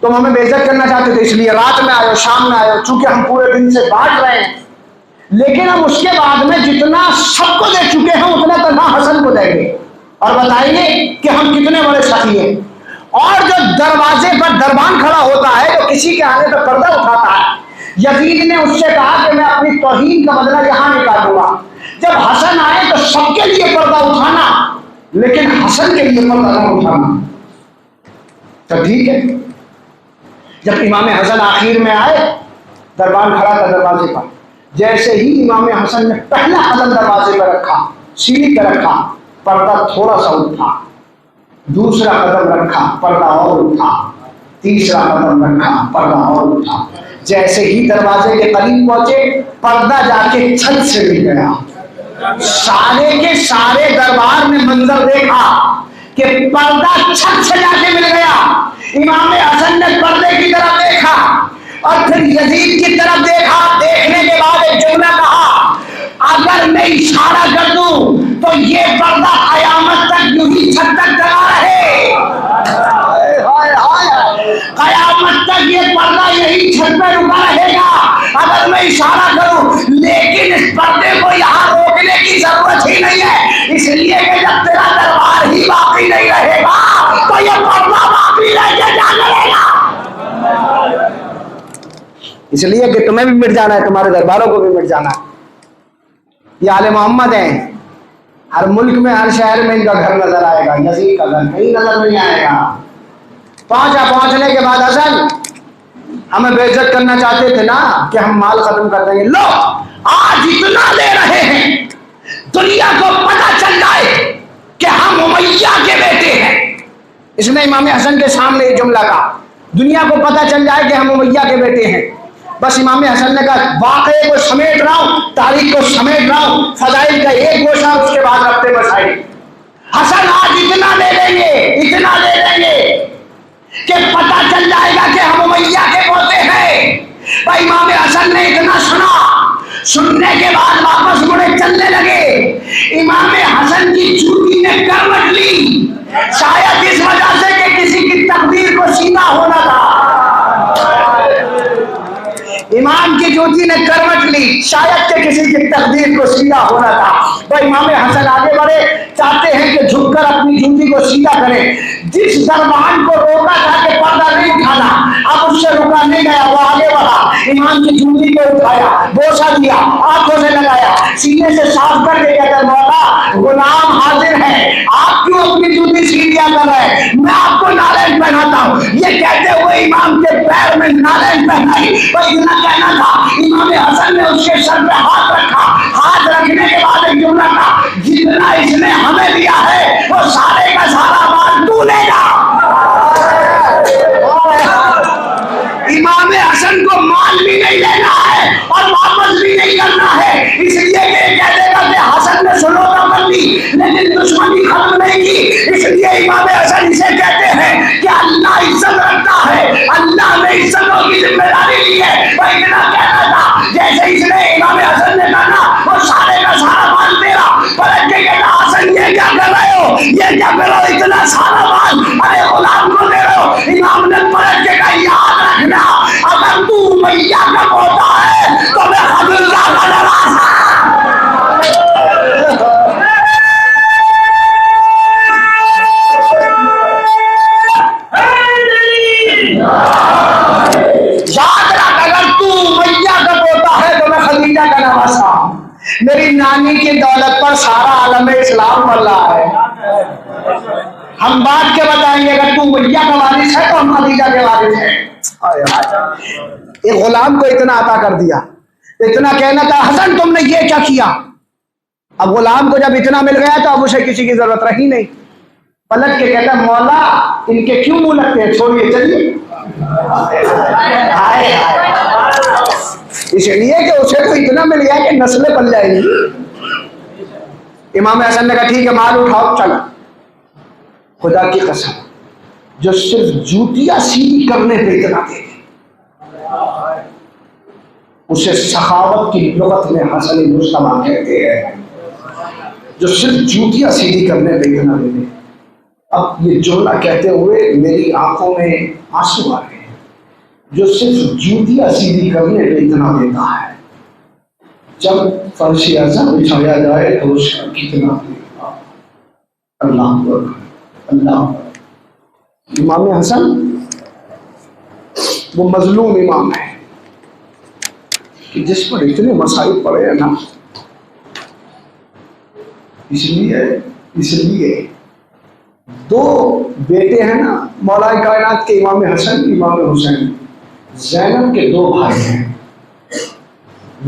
A: तुम हमें बेइज्जत करना चाहते थे इसलिए रात में आए हो, शाम में आए हो, चूंकि हम पूरे दिन से बांट रहे हैं, लेकिन हम उसके बाद में जितना सबको दे चुके हैं उतना तनहा हसन को देंगे और बताएंगे कि हम कितने बड़े सखी हैं। और जो दरवाजे पर दरबान खड़ा होता है, जो किसी के आने पर पर्दा उठाता है, यजीद ने उससे कहा कि मैं अपनी तौहीन का बदला यहां निकालूंगा। जब हसन आए तो सबके लिए पर्दा उठाना, लेकिन हसन के लिए पर्दा न उठाना। तो ठीक है, जब इमाम हसन आखिर में आए, दरबान खड़ा था दरवाजे पर, जैसे ही इमाम हसन ने पहला कदम दरवाजे पर रखा, सीढ़ी पर रखा, पर्दा थोड़ा सा उठा, दूसरा कदम रखा, पर्दा और उठा, तीसरा कदम रखा, पर्दा और उठा। जैसे ही दरवाजे के करीब पहुंचे, पर्दा जाके छत से मिल गया। सारे के सारे दरबार में मंजर देखा कि पर्दा छत से जाके मिल गया। इमाम हसन ने पर्दे की तरफ देखा और फिर यजीद की तरफ देखा। देखने के बाद एक जुमला कहा, अगर मैं इशारा कर दूं तो ये पर्दा कयामत तक यूं ही छत तक टंगा रहे, कयामत तक ये पर्दा यही छत पे रुका रहेगा अगर मैं इशारा करूं। लेकिन इस पर्दे को यहाँ रोकने की जरूरत ही नहीं है, इसलिए कि जब तेरा दरबार ही बाकी नहीं रहेगा तो ये पर्दा बाकी रह जाएगा। इसलिए कि तुम्हें भी मिट जाना है, तुम्हारे दरबारों को भी मिट जाना है। ये आले मोहम्मद हैं, हर मुल्क में हर शहर में इनका घर नजर आएगा, यजीद का घर कहीं नजर नहीं आएगा। पहुंचने के बाद हसन हमें बेइज्जत करना चाहते थे ना कि हम माल खत्म कर देंगे। लो आज इतना ले रहे हैं, दुनिया को पता चल जाए कि हम उमैया के बेटे हैं। इसने इमाम हसन के सामने ये जुमला कहा, दुनिया को पता चल जाए कि हम उमैया के बेटे हैं। बस इमाम हसन ने कहा वाक़े को समेट रहा हूं, तारीख को समेट रहा हूं, फजाइल का एक गोशा उसके बाद रखते बसाई। हसन आज इतना ले लेंगे, इतना ले लेंगे कि पता चल जाएगा कि हम उमैया के पोते हैं। भाई इमाम हसन ने इतना सुना, सुनने के बाद वापस मुड़े चलने लगे। इमाम हसन की जूती ने करवट ली, शायद इस वजह से कि किसी की तकदीर को सीधा होना था। इमाम की जूती ने करवट ली, शायद के किसी की तकदीर को सीधा होना था। भाई इमाम हसन आगे बढ़े, चाहते हैं कि झुककर अपनी जूती को सीधा करें। जिस दरबान को रोका था कि उससे रुका नहीं गया, वो आगे बढ़ा, इमाम की जूती को उठाया, बोसा दिया, आंखों से लगाया, सीने से साफ कर दे, कहता मौला गुलाम हाजिर है, आप क्यों अपनी जूती सीधियां कर रहे हैं, मैं आपको नालेज पहनाता हूँ। ये कहते हुए इमाम के पैर में नालेज पहनाई। पर इतना कहना था, इमाम हसन ने उसके सर पे हाथ रखा, हाथ रखने के बाद एक जुमला था, जितना इसने हमें दिया है वो सारे का सारा माल तू ले जा। इमाम हसन को माल भी नहीं लेना है और वापस भी नहीं करना है, इसलिए कहते करते हसन ने सुलह कर दी लेकिन दुश्मनी खत्म नहीं की। इसलिए इमाम हसन इसे कहते हैं कि अल्लाह इज्जत रखता है, अल्लाह ने इज्जतों की जिम्मेदारी ली है। और इतना कहना था, जैसे इसने इमाम हसन ने कहा वो सारे का सारा माल तेरा, पलट के कहता हसन ये क्या कर रहे हो, ये क्या कर रहे हो, इतना सारा माल अरे गुलाम को दे रहे हो। इमाम ने पलट के कहा याद रखना, अगर तू मैया का पोता है तो मैं हबीबा का नवासा। याद रख, अगर तू मैया का पोता है तो मैं खदीजा का नवासा। मेरी नानी की दौलत पर सारा आलम इस्लाम बढ़ रहा है। हम बात के बताएंगे, अगर तू मैया का वारिस है तो हम खदीजा के वारिस हैं। एक गुलाम को इतना अता कर दिया, इतना कहना था हसन तुमने ये क्या किया। अब गुलाम को जब इतना मिल गया तो अब उसे किसी की जरूरत रही नहीं, पलट के कहता मौला इनके क्यों मुंह लगते हैं, छोड़िए चलिए। इसलिए कि उसे तो इतना मिल गया कि नस्लें बन जाएंगी। इमाम हसन ने कहा ठीक है माल उठाओ चलो। खुदा की कसम, जो सिर्फ जूतियां सीधी करने पे इतना दे उसे सखावत की लुगत में हसन मुस्तफा कहते हैं। जो सिर्फ जूतियां सीधी करने पे इतना दे दे। अब ये जुमला कहते हुए मेरी आंखों में आंसू आ गए। जो सिर्फ जूतियां सीधी करने पे इतना देता है, जब फर्श आज़म बिछाया जाए तो उसका कितना देगा। अल्लाह अल्लाह। इमाम हसन वो मजलूम इमाम है कि जिस पर इतने मसाइल पड़े हैं ना, इसलिए दो बेटे हैं ना मौला कायनात के, इमाम हसन इमाम हुसैन। ज़ैनब के दो भाई हैं,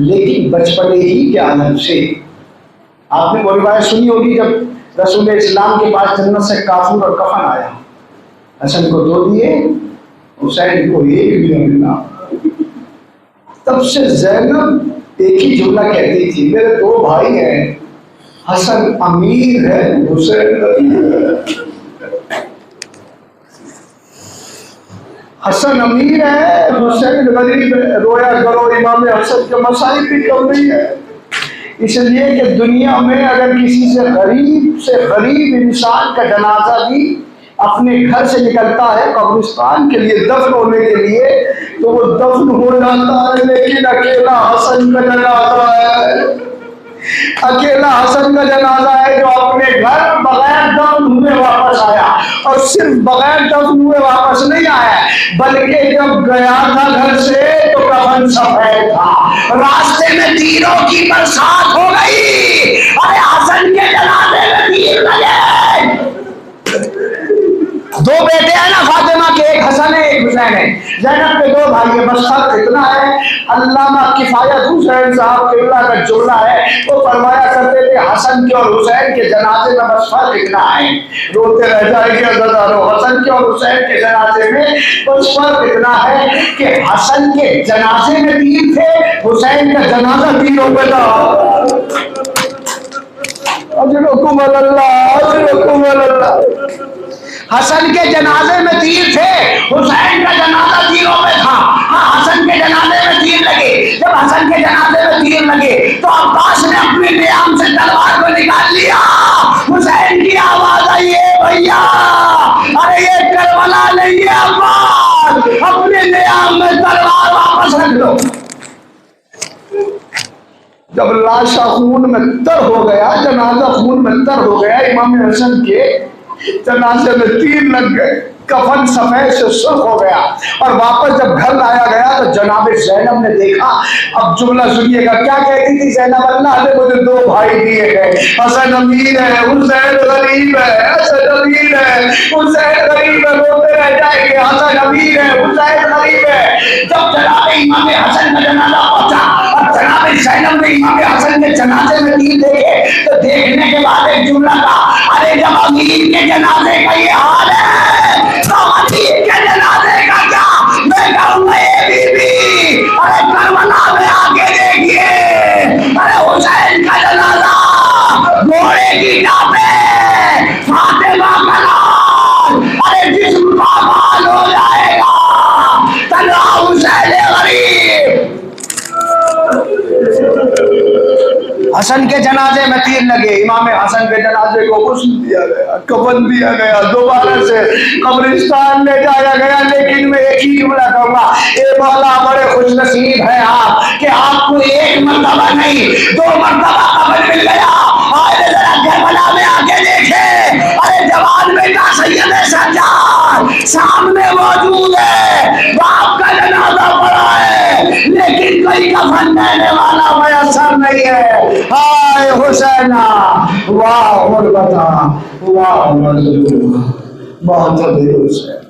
A: लेकिन बचपने ही के आलम से आपने वो रिवायत सुनी होगी, जब रसूल इस्लाम के पास जन्नत से काफूर और कफन आया, हसन को दो दिए, हुसैन को एक भी नहीं मिला। तब से ज़ैनब एक ही जुमला कहती थी, मेरे दो भाई हैं, हसन अमीर है, हुसैन गरीब है। हसन अमीर है, हुसैन गरीब है। रोया करो, इमाम हसन के मसाइल भी कम नहीं है। इसलिए कि दुनिया में अगर किसी से गरीब इंसान का जनाजा भी अपने घर से निकलता है कब्रिस्तान के लिए दफन होने के लिए, तो वो दफन हो जाता है, लेकिन अकेला हसन का जनाजा है। अकेला हसन का जनाजा है जो अपने घर बगैर दफन हुए वापस आया, और सिर्फ बगैर दफन हुए वापस नहीं आया, बल्कि जब गया था घर से तो कफन सफेद था। रास्ते में तीरों की बरसात हो गई। अरे हसन के जनाजे में तीर लगे। दो बेटे हैं ना फातिमा के, एक हसन है एक हुसैन है। ज़ैनब के दो भाई है, बस फर्क इतना है। अल्लामा किफायत हुसैन साहब किबला का जुमला है, वो फरमाया करते थे हसन के और हुसैन के जनाजे में बस फर्क इतना है। रोते रह जाएंगे अज़ादारो, हसन के और हुसैन के जनाजे में बस फर्क इतना है कि हसन के जनाजे में तीर थे, हुसैन का जनाजा तीरों पे था। अजरुकुम अल्लाह, अजरुकुम अल्लाह। हसन के जनाजे में तीर थे, हुसैन का जनाजा तीरों में था। हाँ, हसन के जनाजे में तीर लगे। जब हसन के जनाजे में तीर लगे तो अब्बास ने अपने नियाम से तलवार को निकाल लिया। हुसैन की आवाज आई है भैया, अरे ये करबला नहीं है अब्बास, अपने नियाम में तलवार वापस रख लो। जब लाशा खून में तर हो गया, जनाजा खून में तर हो गया, इमाम हसन के जनाजे में तीर लग गए। कफन सफेद से सुर्ख हो गया। और वापस जब घर लाया गया तो जनाब ज़ैनब ने देखा। अब जुमला सुनिएगा, क्या कहती थी ज़ैनब, अल्लाह ने मुझे दो भाई दिए हैं, हसन अमीर है, हुसैन गरीब है। हसन अमीर है, हुसैन गरीब है, रोते रह जाएंगे। हसन अमीर है, हुसैन गरीब है। जब जनाब इमाम हसन का जनाजा पहुंचा और जनाब ज़ैनब ने इमाम हसन के जनाजे में तीर देखे तो देखने के बाद एक जुमला कहा, अरे जब अमीर के जनाजे का ये हाल है तो अमीर के जनाजे का क्या। मैं कहूँगा ये बीबी, अरे करबला में आके देखिए, अरे हुसैन का जनाजा घोड़े की टापे, फातिमा का लाल, अरे जिस्म पामाल हो जाएगा, तलवा हुसैन गरीब। हसन के जनाजे में तीर लगे, इमाम हसन के जनाजे को गुस्ल दिया गया, कफन दिया गया, दोबारा से कब्रिस्तान ले जाया गया। लेकिन मैं एक ही जुमला कहूंगा, ए मौला बड़े खुशनसीब है आप कि आपको एक मर्तबा नहीं 2 मर्तबा कफन मिल गया। आए जरा करबला में आके देखे, अरे जवान बेटा सैयद सज्जाद सामने मौजूद है, बाप का जनाजा पड़ा है लेकिन कोई कफन देने वाला मैसर नहीं है। हाय हुसैना, वाह उमर बता, वाह उमर बहुत हुसैन।